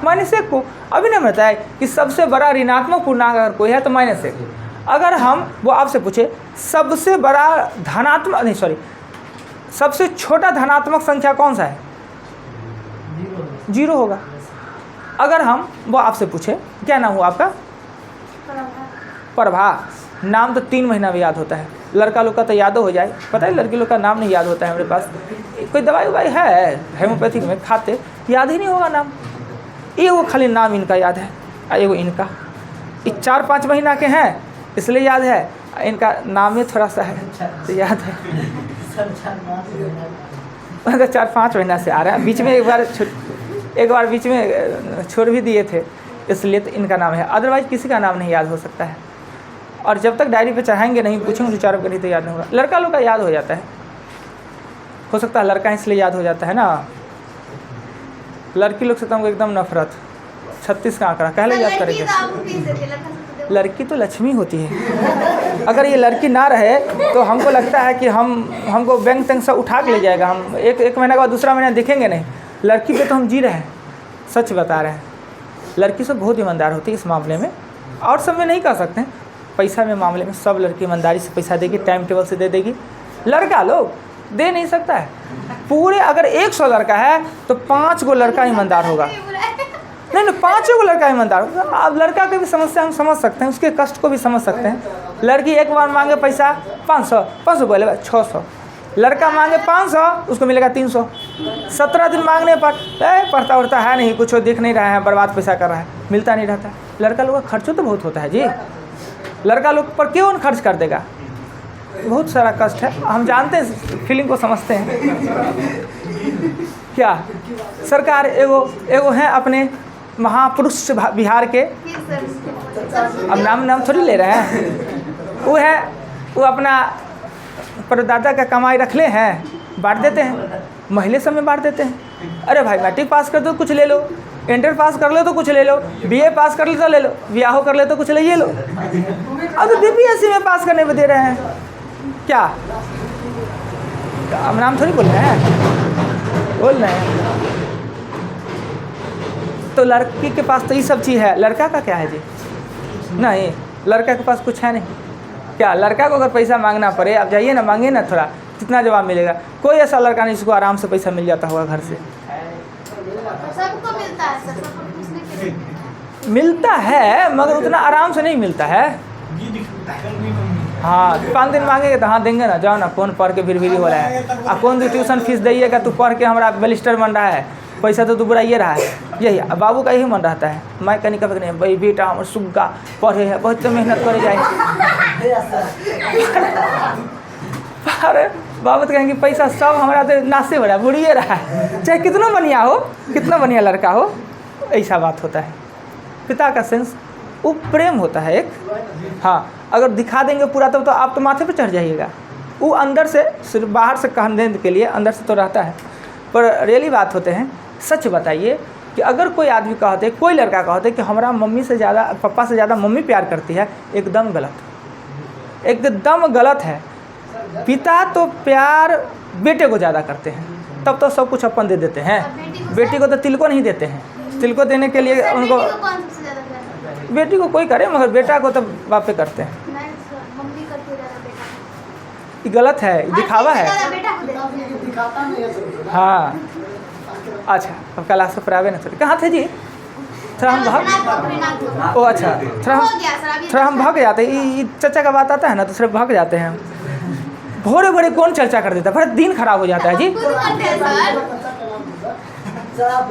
-1 को। अभी नहीं बताया कि सबसे बड़ा ऋणात्मक पूर्णांक अगर कोई है तो -1। अगर हम वो आपसे पूछे सबसे बड़ा धनात्मक, नहीं सॉरी, सबसे छोटा धनात्मक संख्या कौन सा है, 0 होगा। अगर हम वो आपसे पूछे क्या नाम हुआ आपका, प्रभा। नाम तो 3 महीना में याद होता है, लड़का लोग का तो याद हो जाए, पता है लड़की लोग का नाम नहीं याद होता है। मेरे पास कोई दवाई ववाई है हेमोपैथिक में खाते, याद ही नहीं होगा नाम। ये वो खाली नाम इनका याद है, एगो इनका 4-5 महीना के हैं इसलिए याद है, इनका नाम ही थोड़ा सा है तो याद है। 4-5 महीना से आ रहा है, बीच में एक बार बीच में छोड़ भी दिए थे, इसलिए तो इनका नाम है, अदरवाइज किसी का नाम नहीं याद हो सकता है। और जब तक डायरी पे चढ़ाएंगे नहीं, पूछेंगे विचारों करिए तो याद नहीं होगा। लड़का लोग का याद हो जाता है, हो सकता है लड़का इसलिए याद हो जाता है ना। लड़की लोग से तो हमको एकदम नफरत, 36 का आंकड़ा कहले याद करेंगे। लड़की तो लक्ष्मी होती है, अगर ये लड़की ना रहे तो हमको लगता है कि हमको बैंक तंग से उठा के ले जाएगा। हम एक महीना के बाद दूसरा महीना दिखेंगे नहीं। लड़की पे तो हम जी रहे हैं, सच बता रहे हैं। लड़की सब बहुत ईमानदार होती है इस मामले में, और सब में नहीं कह सकते हैं। पैसा में मामले में सब लड़की ईमानदारी से पैसा देगी, टाइम टेबल से दे देगी। लड़का लोग दे नहीं सकता है। पूरे अगर 100 लड़का है तो 5 गो लड़का ईमानदार होगा। नहीं नहीं, 5 गो लड़का ईमानदार होगा। अब लड़का की भी समस्या हम समझ सकते हैं, उसके कष्ट को भी समझ सकते हैं। लड़की एक बार मांगे पैसा 500 बोलेगा 600, लड़का मांगे 500 उसको मिलेगा 300। 17 दिन मांगने पर पढ़ता उड़ता है नहीं, कुछ दिख नहीं रहा है, बर्बाद पैसा कर रहा है, मिलता नहीं रहता। लड़का लोग का खर्चों तो बहुत होता है जी, लड़का लोग पर क्यों खर्च कर देगा, बहुत सारा कष्ट है। हम जानते हैं, फीलिंग को समझते हैं। क्या सरकार एगो है अपने महापुरुष बिहार के, अब नाम थोड़ी ले रहे हैं, वो अपना परदादा का कमाई रख ले हैं, बांट देते हैं, महिले सब में बांट देते हैं। अरे भाई मैट्रिक पास कर दो कुछ ले लो, इंटर पास कर लो तो कुछ ले लो, बीए पास कर लो तो ले लो, ब्याह कर ले तो कुछ ले ये लो। अब तो बीपीएससी में पास करने में दे रहे हैं। क्या अब नाम थोड़ी बोल रहे हैं। तो लड़की के पास तो ये सब चीज़ है, लड़का का क्या है जी? नहीं, लड़का के पास कुछ है नहीं। क्या लड़का को अगर पैसा मांगना पड़े, आप जाइए ना, मांगे ना थोड़ा, कितना जवाब मिलेगा? कोई ऐसा लड़का नहीं जिसको आराम से पैसा मिल जाता होगा घर से। सबको मिलता है सर, सबको पूछने के लिए मिलता है मगर उतना आराम से नहीं मिलता है। हाँ 5 दिन मांगेंगे तो हाँ देंगे ना, जाओ ना, कौन पढ़ के भिरी हो रहा है, अब कौन ट्यूशन फीस दिएगा, तू पढ़ के हमारा बैरिस्टर बन रहा है, पैसा तो तू बुराइए रहा है। यही अब बाबू का यही मन रहता है, मैं कहीं कभी नहीं, भाई बेटा हमारे सुग्गा पढ़े है, बहुत मेहनत करे जाए। अरे बाबू तो कहेंगे पैसा सब हमारा तो नाशे हो रहा है, बुढ़िए रहा है, चाहे कितना बढ़िया हो, कितना बढ़िया लड़का हो, ऐसा बात होता है। पिता का सेंस वो प्रेम होता है एक। हाँ अगर दिखा देंगे पूरा तब तो आप तो माथे पे चढ़ जाइएगा। वो अंदर से सिर्फ बाहर से कहने के लिए, अंदर से तो रहता है, पर रियली बात होते हैं। सच बताइए कि अगर कोई आदमी कहते, कोई लड़का कहते कि हमारा मम्मी से ज़्यादा, पापा से ज़्यादा मम्मी प्यार करती है, एकदम गलत, एकदम गलत है। पिता तो प्यार बेटे को ज़्यादा करते हैं, तब तो सब कुछ अपन दे देते हैं। बेटी को तो तिल को नहीं देते हैं, तिल को देने के लिए उनको, बेटी को कोई करे मगर बेटा को तो बापे करते हैं। ये गलत है, दिखावा है। हाँ अच्छा, अब क्लास से पढ़ावे ना थोड़ी, कहाँ थे जी? थोड़ा हम भाग, ओ अच्छा, थोड़ा हम भाग जाते हैं। ये चर्चा का बात आता है ना तो सिर्फ भाग जाते हैं। भोरे भोरे कौन चर्चा कर देता है, पूरा दिन खराब हो जाता है जी।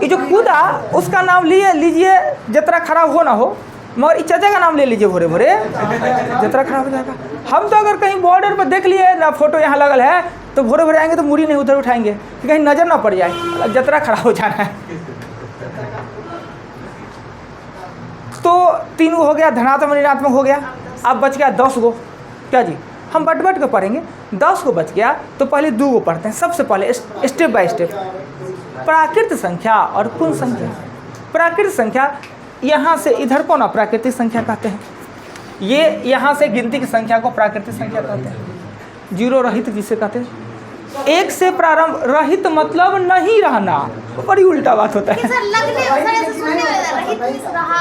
ये जो कूदा उसका नाम लीजिए, जितना खराब हो ना हो, मगर इस चर्चा का नाम ले लीजिए भोरे भोरे, जितना खराब हो जाएगा। हम तो अगर कहीं बॉर्डर पर देख लिए ना, फोटो यहाँ लगल है, तो भोरे भोरे आएंगे तो मुड़ी नहीं उधर उठाएंगे कि कहीं नज़र ना पड़ जाए, जतरा खराब हो जाना है। तो 3 गो हो गया, धनात्मक ऋणात्मक हो गया, अब बच गया 10 गो। क्या जी, हम बट के पढ़ेंगे। 10 गो बच गया तो पहले 2 गो पढ़ते हैं। सबसे पहले स्टेप बाय स्टेप, प्राकृत संख्या और पूर्ण संख्या। प्राकृत संख्या यहाँ से इधर को ना प्राकृतिक संख्या कहते हैं, ये यहाँ से गिनती की संख्या को प्राकृतिक संख्या कहते हैं। 0 रहित जिसे कहते हैं। 1 से प्रारंभ, रहित मतलब नहीं रहना, बड़ी उल्टा बात होता है।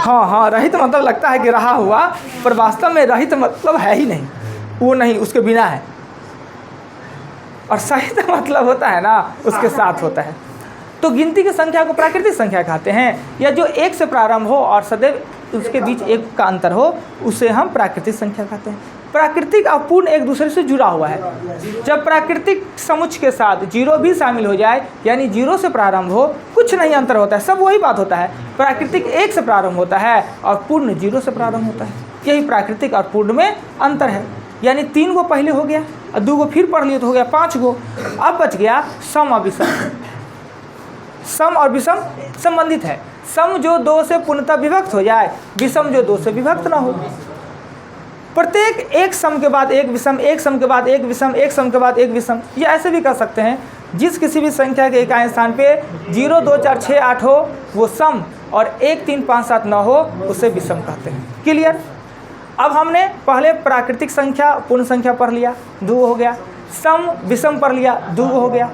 हाँ, रहित मतलब लगता है कि रहा हुआ, पर वास्तव में रहित मतलब है ही नहीं, वो नहीं, उसके बिना है। और सहित मतलब होता है ना, उसके साथ होता है। तो गिनती की संख्या को प्राकृतिक संख्या कहते हैं, या जो 1 से प्रारंभ हो और सदैव उसके बीच 1 का अंतर हो, उसे हम प्राकृतिक संख्या कहते हैं। प्राकृतिक और पूर्ण एक दूसरे से जुड़ा हुआ है। जब प्राकृतिक समुच्चय के साथ 0 भी शामिल हो जाए, यानी 0 से प्रारंभ हो, कुछ नहीं अंतर होता है, सब वही बात होता है। प्राकृतिक 1 से प्रारंभ होता है और पूर्ण 0 से प्रारंभ होता है। यही प्राकृतिक और पूर्ण में अंतर है। यानी 3 गो पहले हो गया और 2 गो फिर पढ़ लिए तो हो गया 5 गो। अब बच गया सम और विषम। सम और विषम संबंधित है। सम जो 2 से पूर्णतः विभक्त हो जाए, विषम जो 2 से विभक्त ना हो। प्रत्येक एक सम के बाद एक विषम, एक सम के बाद एक विषम, एक सम के बाद एक विषम, ये ऐसे भी कर सकते हैं। जिस किसी भी संख्या के इकाई स्थान पे 0, 2, 4, 6, 8 हो वो सम, और 1, 3, 5, 7, 9 हो उसे विषम कहते हैं। क्लियर? अब हमने पहले प्राकृतिक संख्या पूर्ण संख्या पढ़ लिया, 2 हो गया। सम विषम पढ़ लिया, 2 हो गया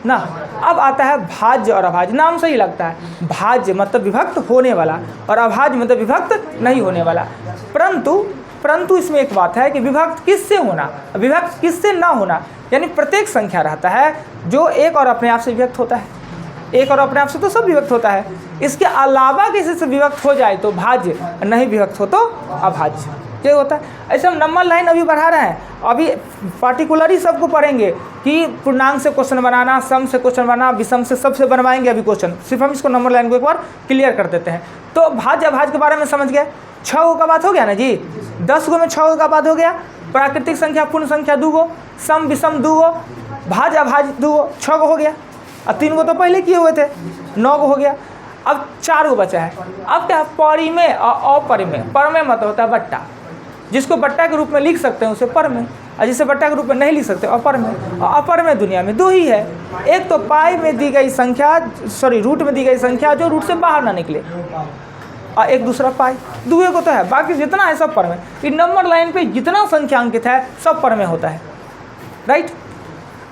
ना। अब आता है भाज्य और अभाज्य। नाम से ही लगता है, भाज्य मतलब विभक्त होने वाला और अभाज्य मतलब विभक्त नहीं होने वाला। परंतु परंतु इसमें एक बात है कि विभक्त किससे होना, विभक्त किससे ना होना, यानी प्रत्येक संख्या रहता है जो एक और अपने आप से विभक्त होता है, एक और अपने आप से तो सब विभक्त होता है, इसके अलावा किसी से विभक्त हो जाए तो भाज्य, नहीं विभक्त हो तो अभाज्य, ये होता है। ऐसे हम नंबर लाइन अभी बढ़ा रहे हैं, अभी पार्टिकुलरली सबको पढ़ेंगे कि पूर्णांक से क्वेश्चन बनाना, सम से क्वेश्चन बनाना, विषम से, सबसे बनवाएंगे अभी क्वेश्चन, सिर्फ हम इसको नंबर लाइन को एक बार क्लियर कर देते हैं। तो भाज्य अभाज्य के बारे में समझ गए, 6 गो का बात हो गया ना जी, 10 गो में 6 गो का बात हो गया, प्राकृतिक संख्या पूर्ण संख्या 2 गो, सम विषम 2 गो, भाज्य अभाज्य 2 गो, 6 गो हो गया, और 3 गो तो पहले किए हुए थे, 9 गो हो गया। अब 4 गो बचा है। अब क्या, परिमेय और अपरिमेय। परिमेय मतलब होता है बट्टा, जिसको बट्टा के रूप में लिख सकते हैं उसे परिमेय, और जिसे बट्टा के रूप में नहीं लिख सकते अपरिमेय। और अपरिमेय दुनिया में 2 ही है, एक तो पाई में दी गई संख्या, रूट में दी गई संख्या जो रूट से बाहर ना निकले, और एक दूसरा पाई, दुए को तो है, बाकी जितना है सब परिमेय। इस नंबर लाइन पे जितना संख्या अंकित है सब परिमेय होता है, राइट।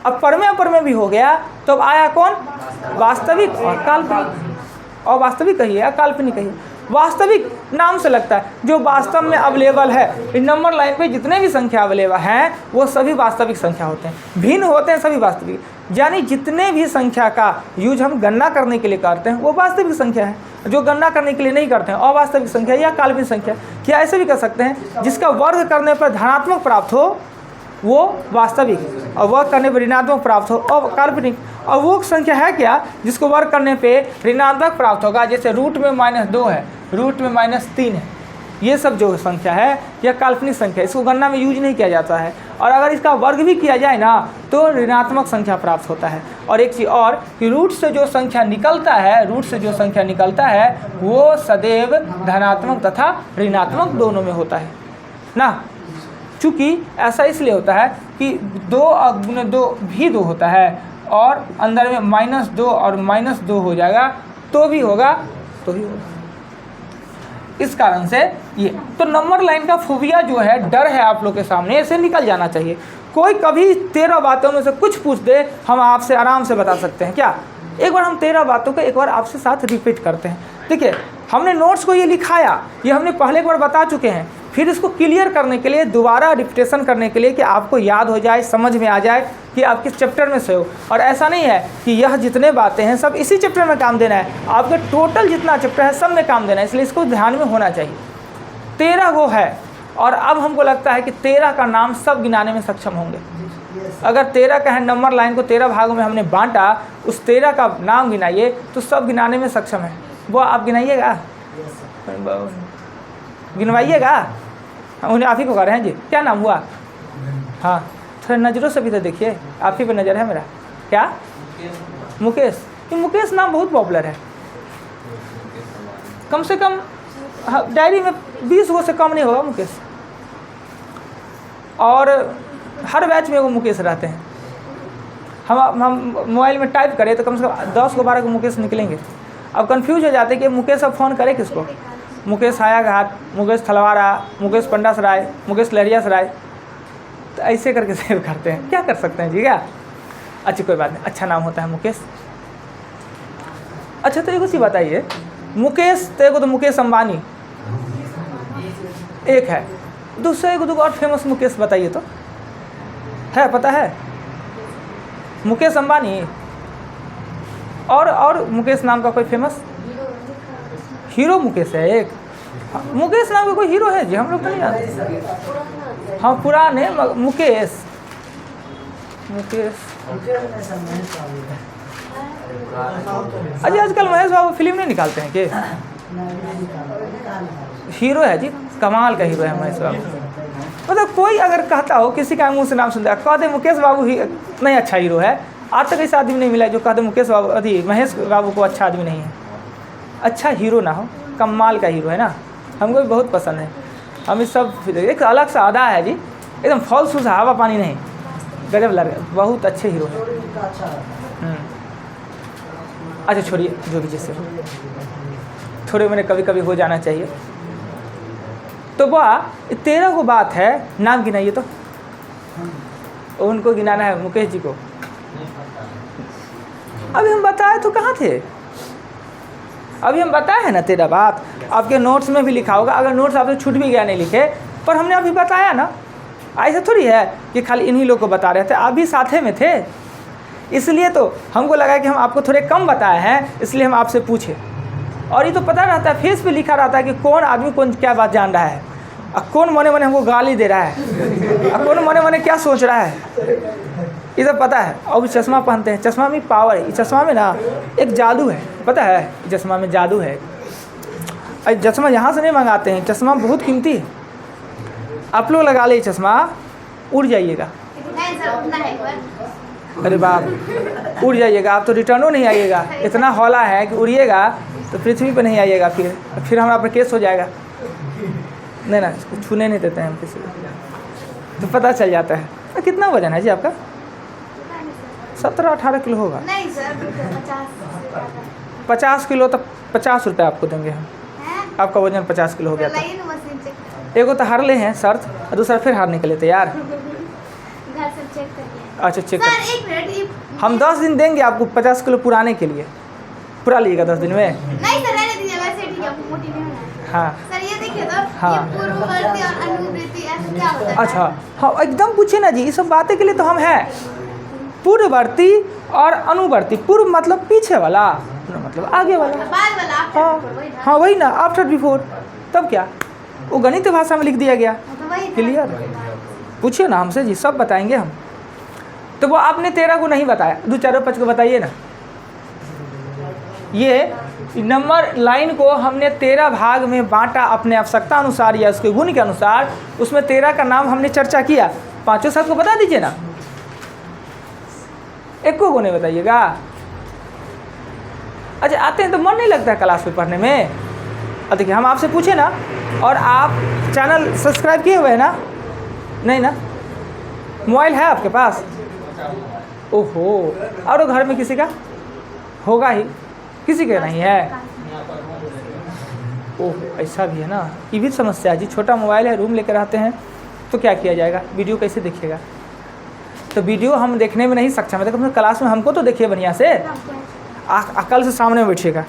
अब परिमेय अपरिमेय भी हो गया, तो अब आया कौन, वास्तविक और काल्पनिक। और वास्तविक कहिए या काल्पनिक कहिए, वास्तविक नाम से लगता है जो वास्तव में अवेलेबल है। इस नंबर लाइन पे जितने भी संख्या अवेलेबल हैं वो सभी वास्तविक संख्या होते हैं, भिन्न होते हैं सभी वास्तविक, यानी जितने भी संख्या का यूज हम गणना करने के लिए करते हैं वो वास्तविक संख्या है, जो गणना करने के लिए नहीं करते हैं अवास्तविक संख्या या काल्पनिक संख्या। क्या ऐसे भी कर सकते हैं, जिसका वर्ग करने पर धनात्मक प्राप्त हो वो वास्तविक, और वर्ग करने पर ऋणात्मक प्राप्त हो और काल्पनिक। और वो संख्या है क्या जिसको वर्ग करने पे ऋणात्मक प्राप्त होगा, जैसे रूट में -2 है, रूट में -3 है, ये सब जो संख्या है यह काल्पनिक संख्या है, इसको गणना में यूज नहीं किया जाता है। और अगर इसका वर्ग भी किया जाए ना तो ऋणात्मक संख्या प्राप्त होता है। और एक चीज़ और कि रूट से जो संख्या निकलता है, रूट से जो संख्या निकलता है वो सदैव धनात्मक तथा ऋणात्मक दोनों में होता है ना। चूँकि ऐसा इसलिए होता है कि 2 और गुने 2 भी 2 होता है, और अंदर में -2 और -2 हो जाएगा तो भी होगा, तो भी होगा। इस कारण से ये तो नंबर लाइन का फोबिया जो है, डर है आप लोग के सामने, ऐसे निकल जाना चाहिए। कोई कभी 13 बातों में से कुछ पूछ दे, हम आपसे आराम से बता सकते हैं। क्या एक बार हम 13 बातों को एक बार आपसे साथ रिपीट करते हैं। देखिए हमने नोट्स को ये लिखाया, ये हमने पहले एक बार बता चुके हैं, फिर इसको क्लियर करने के लिए दोबारा रिपीटेशन करने के लिए कि आपको याद हो जाए, समझ में आ जाए कि आप किस चैप्टर में से हो। और ऐसा नहीं है कि यह जितने बातें हैं सब इसी चैप्टर में काम देना है, आपके टोटल जितना चैप्टर है सब में काम देना है, इसलिए इसको ध्यान में होना चाहिए। 13 गो है, और अब हमको लगता है कि 13 का नाम सब गिनाने में सक्षम होंगे। अगर 13 का है, नंबर लाइन को 13 भागों में हमने बांटा, उस 13 का नाम गिनाइए तो सब गिनाने में सक्षम है। वो आप गिनाइएगा, गिनवाइएगा, उन्हें आप ही को कह रहे हैं जी। क्या नाम हुआ? हाँ थोड़ा नज़रों से भी तो देखिए, आप ही पे नज़र है मेरा। क्या? मुकेश। ये मुकेश नाम बहुत पॉपुलर है, कम से कम डायरी में 20 गो से कम नहीं होगा मुकेश, और हर बैच में वो मुकेश रहते हैं। हम मोबाइल में टाइप करें तो कम से कम 10 को 12 को मुकेश निकलेंगे। अब कंफ्यूज हो जाते हैं कि मुकेश अब फ़ोन करे किसको, मुकेश हाया घाट, मुकेश थलवारा, मुकेश पंडा सराय, मुकेश लहरिया सराय, तो ऐसे करके सेव करते हैं। क्या कर सकते हैं जी क्या? अच्छा कोई बात नहीं, अच्छा नाम होता है मुकेश। अच्छा तो एक चीज़ बताइए, मुकेश तो तो मुकेश अंबानी एक है, दूसरा एक और फेमस मुकेश बताइए तो, है पता है? मुकेश अंबानी और मुकेश नाम का कोई फेमस हीरो मुकेश है एक। मुकेश नाम का कोई हीरो है जी? हम लोग तो नहीं जानते। हाँ पुराने मुकेश अजी आजकल महेश बाबू फिल्म नहीं निकालते हैं कि? हीरो है जी, कमाल का हीरो है महेश बाबू। मतलब कोई अगर कहता हो, किसी का मुंह से नाम सुनता है, कह दे मुकेश बाबू ही नहीं अच्छा हीरो है। आज तक ऐसा आदमी नहीं मिला जो कहते मुकेश बाबू अभी महेश बाबू को अच्छा आदमी नहीं है। अच्छा हीरो ना हो, कमाल का हीरो है ना, हमको भी बहुत पसंद है। हम इस सब एक अलग सा अदा है जी, एकदम फॉल्स सा, हवा पानी नहीं, गजब लग रहा है, बहुत अच्छे हीरो हैं। अच्छा छोड़िए जो भी जैसे हो, थोड़े मैंने कभी कभी हो जाना चाहिए। तो वाह 13 को बात है, नाम गिनाइए तो, उनको गिनाना है मुकेश जी को। अभी हम बताए तो कहाँ थे? अभी हम बताए हैं ना 13 बात, आपके नोट्स में भी लिखा होगा। अगर नोट्स आपसे छूट भी गया नहीं लिखे पर हमने अभी बताया ना, ऐसा थोड़ी है कि खाली इन्हीं लोग को बता रहे थे, आप भी साथे में थे, इसलिए तो हमको लगा कि हम आपको थोड़े कम बताए हैं, इसलिए हम आपसे पूछे। और ये तो पता रहता है, फेस पे लिखा रहता है कि कौन आदमी कौन क्या बात जान रहा है, और कौन मने मने हमको गाली दे रहा है, और कौन मने मने क्या सोच रहा है, ये सब पता है। और चश्मा पहनते हैं, चश्मा में पावर है, चश्मा में ना एक जादू है, पता है, चश्मा में जादू है। चश्मा यहाँ से नहीं मंगाते हैं, चश्मा बहुत कीमती है, आप लोग लगा ले चश्मा, उड़ जाइएगा। नहीं सर, उतना है एक बार। अरे बाप, उड़ जाइएगा आप तो, रिटर्नो नहीं आइएगा, इतना हौला है कि उड़िएगा तो पृथ्वी पर नहीं आइएगा, फिर हमारा पर केस हो जाएगा। नहीं ना, इसको छूने नहीं देते हैं हम किसी को, तो पता चल जाता है। तो कितना वजन है जी आपका? 17-18 किलो होगा। नहीं सर, 50 किलो, तो 50 रुपये आपको देंगे हम। आपका वजन 50 किलो हो गया था। लाइए ना मशीन चेक एगो तो हार ले हैं शर्त, और दूसरा फिर हारने के लिए तैयार। घर से चेक करिए। अच्छा चेक सर कर, एक मिनट, ये हम 10 दिन देंगे आपको 50 किलो पुराने के लिए, पूरा लीजिएगा 10 दिन में। नहीं सर, रहने दीजिए, वैसे ठीक है, आपको मोटी नहीं होना है। हाँ सर ये देखिए तो, हाँ। ये पूर्ववर्ती और अनुवर्ती ऐसा क्या होता है? अच्छा, हाँ एकदम पूछिए ना जी, ये सब बातें के लिए तो हम हैं। पूर्ववर्ती और अनुवर्ती, पूर्व मतलब पीछे वाला, मतलब आगे वाला। बाद वाला after हाँ before, वही ना? हाँ वही ना, आफ्टर बिफोर, तब क्या वो गणित भाषा में लिख दिया गया। तो वही था। क्लियर, पूछिए ना हमसे जी, सब बताएंगे हम। तो वो आपने 13 को नहीं बताया, 2 4 5 को बताइए ना। ये नंबर लाइन को हमने 13 भाग में बांटा अपने आवश्यकता अनुसार या उसके गुण के अनुसार, उसमें 13 का नाम हमने चर्चा किया। 5 7 को बता दीजिए ना, एक को नहीं बताइएगा। अच्छा आते हैं तो मन नहीं लगता है क्लास में पढ़ने में। अब देखिए हम आपसे पूछे ना, और आप चैनल सब्सक्राइब किए हुए हैं ना? नहीं ना, मोबाइल है आपके पास? ओहो, और घर में किसी का होगा ही, किसी के नहीं है? ओह ऐसा भी है ना, ये भी समस्या है जी। छोटा मोबाइल है, रूम लेकर आते हैं तो क्या किया जाएगा, वीडियो कैसे देखिएगा? तो वीडियो हम देखने में नहीं सक्षम है, देखो क्लास में हमको तो देखिए बढ़िया से, अकल से सामने में बैठिएगा,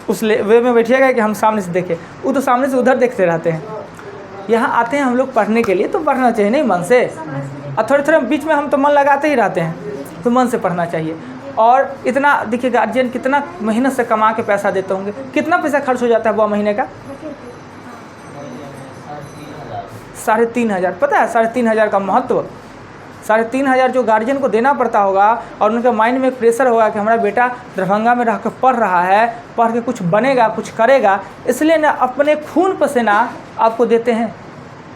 उस वे में बैठिएगा कि हम सामने से देखें। वो तो सामने से उधर देखते रहते हैं। यहाँ आते हैं हम लोग पढ़ने के लिए, तो पढ़ना चाहिए नहीं मन से, और थोड़े थोड़े बीच में हम तो मन लगाते ही रहते हैं, तो मन से पढ़ना चाहिए। और इतना देखिए गार्जियन कितना मेहनत से कमा के पैसा देते होंगे, कितना पैसा खर्च हो जाता है वो महीने का? 3,500। पता है 3,500 का महत्व? 3,500 जो गार्जियन को देना पड़ता होगा, और उनके माइंड में एक प्रेशर होगा कि हमारा बेटा दरभंगा में रह कर पढ़ रहा है, पढ़ के कुछ बनेगा, कुछ करेगा, इसलिए ना अपने खून पसीना आपको देते हैं।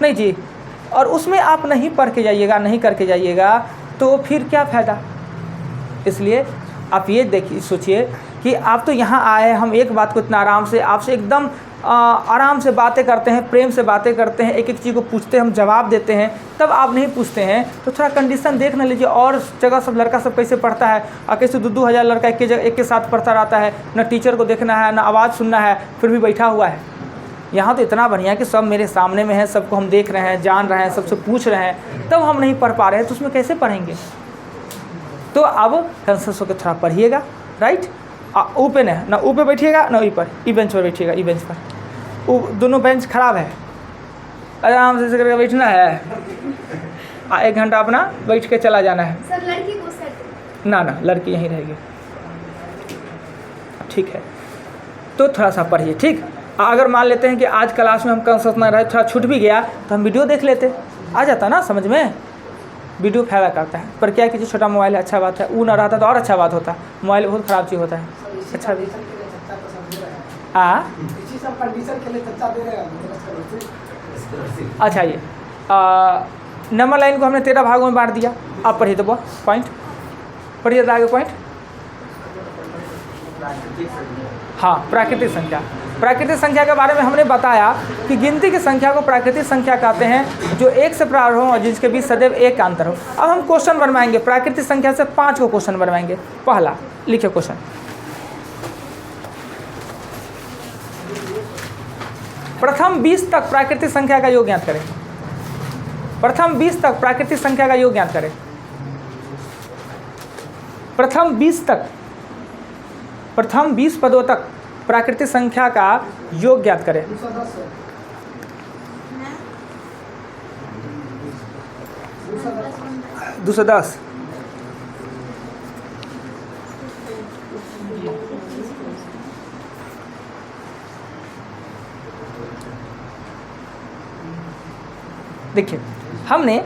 नहीं जी, और उसमें आप नहीं पढ़ के जाइएगा, नहीं करके जाइएगा, तो फिर क्या फ़ायदा? इसलिए आप ये देखिए, सोचिए कि आप तो यहाँ आए, हम एक बात को इतना आराम से आपसे एकदम आराम से बातें करते हैं, प्रेम से बातें करते हैं, एक एक चीज़ को पूछते हैं, हम जवाब देते हैं, तब आप नहीं पूछते हैं। तो थोड़ा कंडीशन देख ना लीजिए। और जगह सब लड़का सब कैसे पढ़ता है, और कैसे 2-2 हज़ार लड़का एक के साथ पढ़ता रहता है, ना टीचर को देखना है, ना आवाज़ सुनना है, फिर भी बैठा हुआ है। यहाँ तो इतना बढ़िया कि सब मेरे सामने में है, सबको हम देख रहे हैं, जान रहे हैं, सबसे पूछ रहे हैं, तब हम नहीं पढ़ पा रहे हैं, तो उसमें कैसे पढ़ेंगे? तो अब कंसेंसस होकर थोड़ा पढ़िएगा, राइट? ऊ पे ना ऊ पे बैठिएगा, ना ई पर, ई बेंच पर बैठिएगा, ई बेंच पर। वो दोनों बेंच खराब है, आराम से करके बैठना है, 1 घंटा अपना बैठ के चला जाना है। सर लड़की को सेट ना लड़की यहीं रहेगी, ठीक है? तो थोड़ा सा पढ़िए, ठीक? अगर मान लेते हैं कि आज क्लास में हम कंसेंसस ना रहे, थोड़ा छूट भी गया, तो हम वीडियो देख लेते, आ जाता ना समझ में। वीडियो फायदा करता है, पर क्या कीजिए, छोटा मोबाइल है, अच्छा बात है, वो ना रहता तो और अच्छा बात होता। मोबाइल बहुत ख़राब चीज़ होता है, अच्छा भी। अच्छा, ये नंबर लाइन को हमने 13 भागों में बांट दिया। आप पढ़िए तो पॉइंट पढ़िए, आगे पॉइंट। हाँ, प्राकृतिक संख्या। प्राकृतिक संख्या के बारे में हमने बताया कि गिनती की संख्या को प्राकृतिक संख्या कहते हैं, जो 1 से प्रारंभ हो और जिसके बीच सदैव 1 का अंतर हो। अब हम क्वेश्चन बनवाएंगे, प्राकृतिक संख्या से 5 को क्वेश्चन बनवाएंगे। पहला लिखिए क्वेश्चन, प्रथम 20 तक प्राकृतिक संख्या का योग ज्ञात करें। प्रथम 20 तक प्राकृतिक संख्या का योग ज्ञात करें। प्रथम 20 तक, प्रथम 20 पदों तक प्राकृतिक संख्या का योग ज्ञात करें। 210। देखिए हमने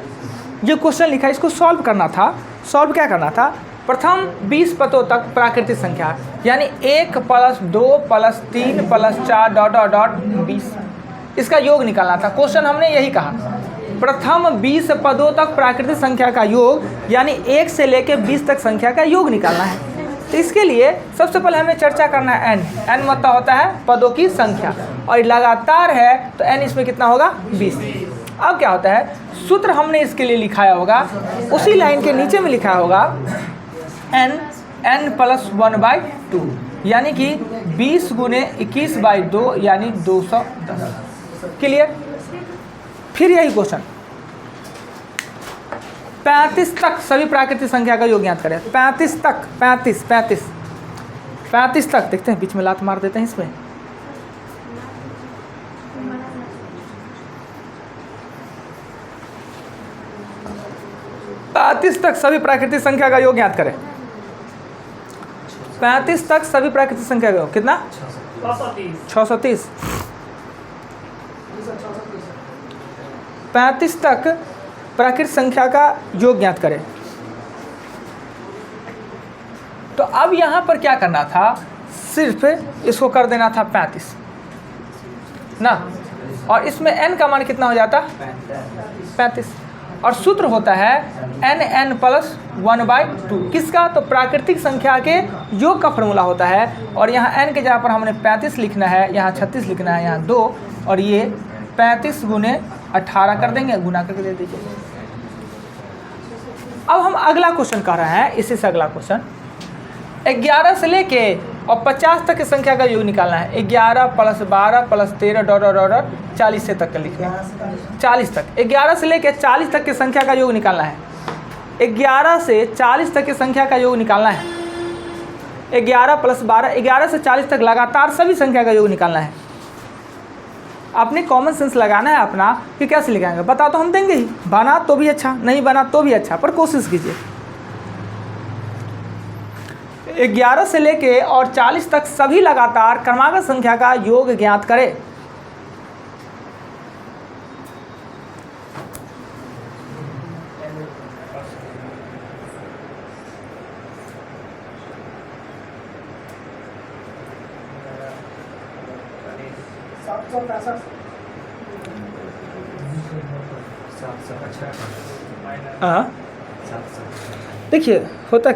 जो क्वेश्चन लिखा इसको सॉल्व करना था। सॉल्व क्या करना था? प्रथम 20 पदों तक प्राकृतिक संख्या यानी 1 + 2 + 3 + 4 डॉट डॉट डॉट 20 इसका योग निकालना था। क्वेश्चन हमने यही कहा, प्रथम 20 पदों तक प्राकृतिक संख्या का योग यानी 1 से लेकर 20 तक संख्या का योग निकालना है। तो इसके लिए सबसे पहले हमें चर्चा करना है n मतलब होता है पदों की संख्या और लगातार है तो n इसमें कितना होगा 20। अब क्या होता है, सूत्र हमने इसके लिए लिखाया होगा उसी लाइन के नीचे में लिखा होगा n +1/2 यानी कि 20 × 21/2 यानी 210। क्लियर? फिर यही क्वेश्चन 35 तक सभी प्राकृतिक संख्या का योग ज्ञात करें। 35 तक 35 तक देखते हैं, बीच में लात मार देते हैं इसमें। तक सभी प्राकृतिक संख्या का योग ज्ञात करें। 35 तक सभी प्राकृतिक संख्या का योग कितना? 630। 35 तक प्राकृतिक संख्या का योग ज्ञात करें। तो अब यहाँ पर क्या करना था, सिर्फ इसको कर देना था 35 ना, और इसमें n का मान कितना हो जाता? 35। और सूत्र होता है n +1/2 किसका? तो प्राकृतिक संख्या के योग का फॉर्मूला होता है। और यहाँ n के जगह पर हमने 35 लिखना है, यहाँ 36 लिखना है, यहाँ 2 और ये 35 × 18 कर देंगे, गुना करके दे दीजिए। अब हम अगला क्वेश्चन कर रहे हैं, इसी से अगला क्वेश्चन 11 से लेके और 50 तक की संख्या का योग निकालना है। 11 + 12 + 13 डॉट डॉट डॉट 40 से तक का लिखना है। 40 तक 11 से लेके 40 तक की संख्या का योग निकालना है। 11 से 40 तक की संख्या का योग निकालना है। 11 + 12 11 से 40 तक लगातार सभी संख्या का योग निकालना है। आपने कॉमन सेंस लगाना है अपना कि कैसे लिखाएंगे। बता तो हम देंगे ही, बना तो भी अच्छा, नहीं बना तो भी अच्छा, पर कोशिश कीजिए। 11 से लेके और 40 तक सभी लगातार क्रमागत संख्या का योग ज्ञात करें। देखिए होता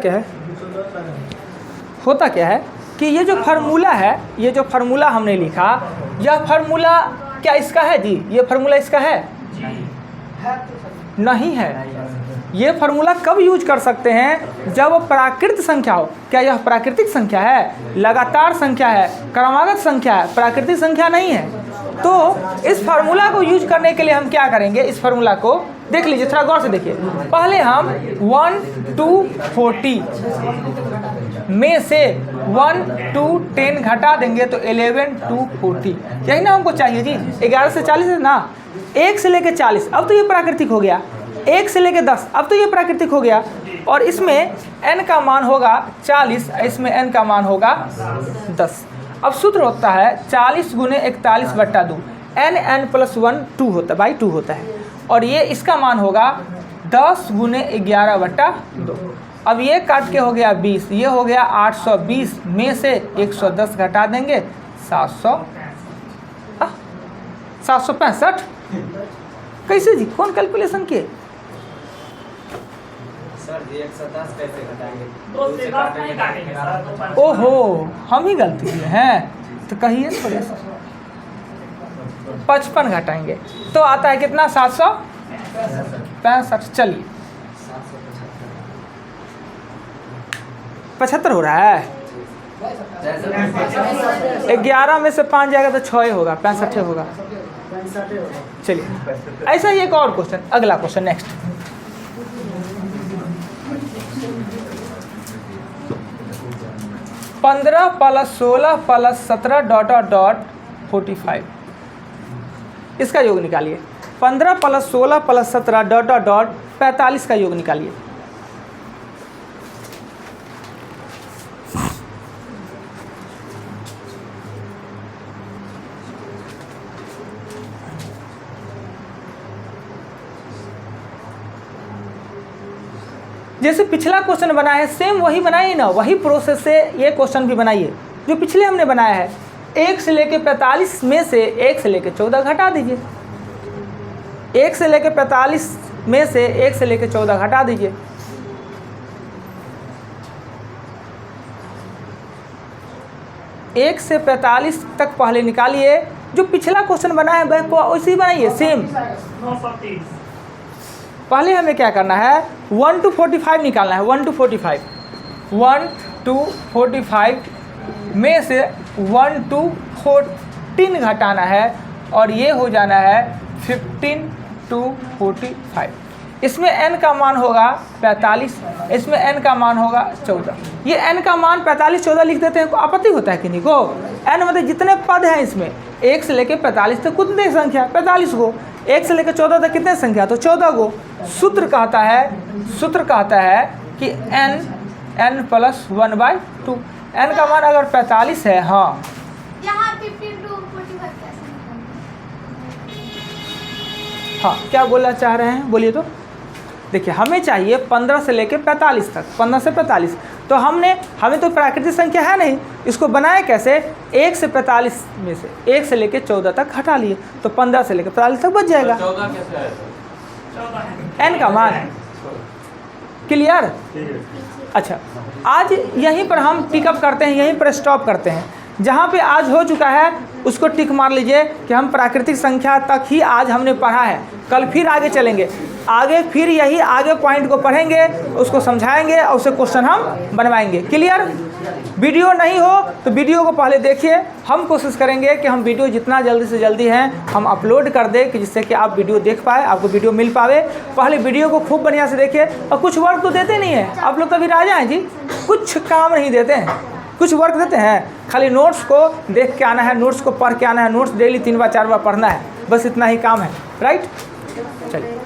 क्या है कि ये जो फार्मूला है, ये जो फार्मूला हमने लिखा, यह फार्मूला क्या इसका है जी? ये फार्मूला इसका है? नहीं है। ये फार्मूला कब यूज कर सकते हैं? जब प्राकृतिक संख्या हो। क्या यह प्राकृतिक संख्या है? लगातार संख्या है, क्रमागत संख्या है, प्राकृतिक संख्या नहीं है। तो इस फार्मूला को यूज करने के लिए हम क्या करेंगे, इस फार्मूला को देख लीजिए, थोड़ा गौर से देखिए। पहले हम 1 to 40 में से 1 to 10 घटा देंगे तो 11 to 40, यही ना हमको चाहिए जी। 11 से 40 है ना, 1 से लेकर 40 अब तो ये प्राकृतिक हो गया, 1 से लेकर 10 अब तो ये प्राकृतिक हो गया। और इसमें n का मान होगा 40, इसमें n का मान होगा 10। अब सूत्र होता है 40 × 41/2 n +1 2 होता है, 2 होता है। और ये इसका मान होगा 10 × 11/2। अब ये काट के हो गया 20, ये हो गया 820 में से 110 घटा देंगे 765। कैसे जी, कौन कैलकुलेशन किए? सर 110 कैसे घटाएंगे? ओहो, हम ही गलती किए हैं, तो कहिए थोड़े सा। 55 घटाएंगे तो आता है कितना? 765। चलिए 75 हो रहा है। 11 में से 5 जाएगा तो 6 होगा, 65 होगा। चलिए ऐसा ही एक और क्वेश्चन, अगला क्वेश्चन नेक्स्ट। पंद्रह + 16 + 17 डॉट डॉट डॉट 45 इसका योग निकालिए। 15 + 16 + 17 डॉट डॉट डॉट 45 का योग निकालिए। जैसे पिछला क्वेश्चन बनाया है सेम वही बनाइए ना, वही प्रोसेस से ये क्वेश्चन भी बनाइए जो पिछले हमने बनाया है। 1 से लेके 45 में से 1 से लेके 14 घटा दीजिए। 1 से लेके 45 में से 1 से लेके 14 घटा दीजिए। एक से 45 तक पहले निकालिए, जो पिछला क्वेश्चन बना है वैसे ही बनाइए सेम। पहले हमें क्या करना है 1 to 45 निकालना है। 1 to 45, 1 to 45 में से 1 to 14 घटाना है और ये हो जाना है 15 to 45। इसमें n का मान होगा 45, इसमें n का मान होगा 14। ये n का मान 45 14 लिख देते हैं, आपत्ति होता है कि नहीं को? n मतलब जितने पद हैं इसमें 1 से लेके 45 तक कितने संख्या 45 गो, 1 से लेकर 14 तक कितने संख्या तो 14 गो। सूत्र कहता है कि n प्लस 1/2। n का मान अगर 45 है, हाँ यहाँ 15 to 45 कैसे? हाँ क्या बोलना चाह रहे हैं बोलिए तो। देखिए हमें चाहिए 15 से लेकर 45 तक, 15 से 45। तो हमें तो प्राकृतिक संख्या है नहीं, इसको बनाए कैसे 1 से 45 में से 1 से लेकर 14 तक हटा लिए तो 15 से लेकर 45 तक बच जाएगा। 14 कैसे है सर? n का मान क्लियर। अच्छा आज यहीं पर हम टिकअप करते हैं, यहीं पर स्टॉप करते हैं। जहाँ पे आज हो चुका है उसको टिक मार लीजिए कि हम प्राकृतिक संख्या तक ही आज हमने पढ़ा है। कल फिर आगे चलेंगे, आगे फिर यही आगे पॉइंट को पढ़ेंगे, उसको समझाएंगे और उससे क्वेश्चन हम बनवाएंगे। क्लियर। वीडियो नहीं हो तो वीडियो को पहले देखिए। हम कोशिश करेंगे कि हम वीडियो जितना जल्दी से जल्दी है हम अपलोड कर दें कि जिससे कि आप वीडियो देख पाए, आपको वीडियो मिल पावे। पहले वीडियो को खूब बढ़िया से देखिए। और कुछ वर्क तो देते नहीं है आप लोग, तो अभी राजा हैं जी, कुछ काम नहीं देते हैं, कुछ वर्क देते हैं। खाली नोट्स को देख के आना है, नोट्स को पढ़ के आना है, नोट्स डेली 3 बार 4 बार पढ़ना है, बस इतना ही काम है। राइट, चलिए।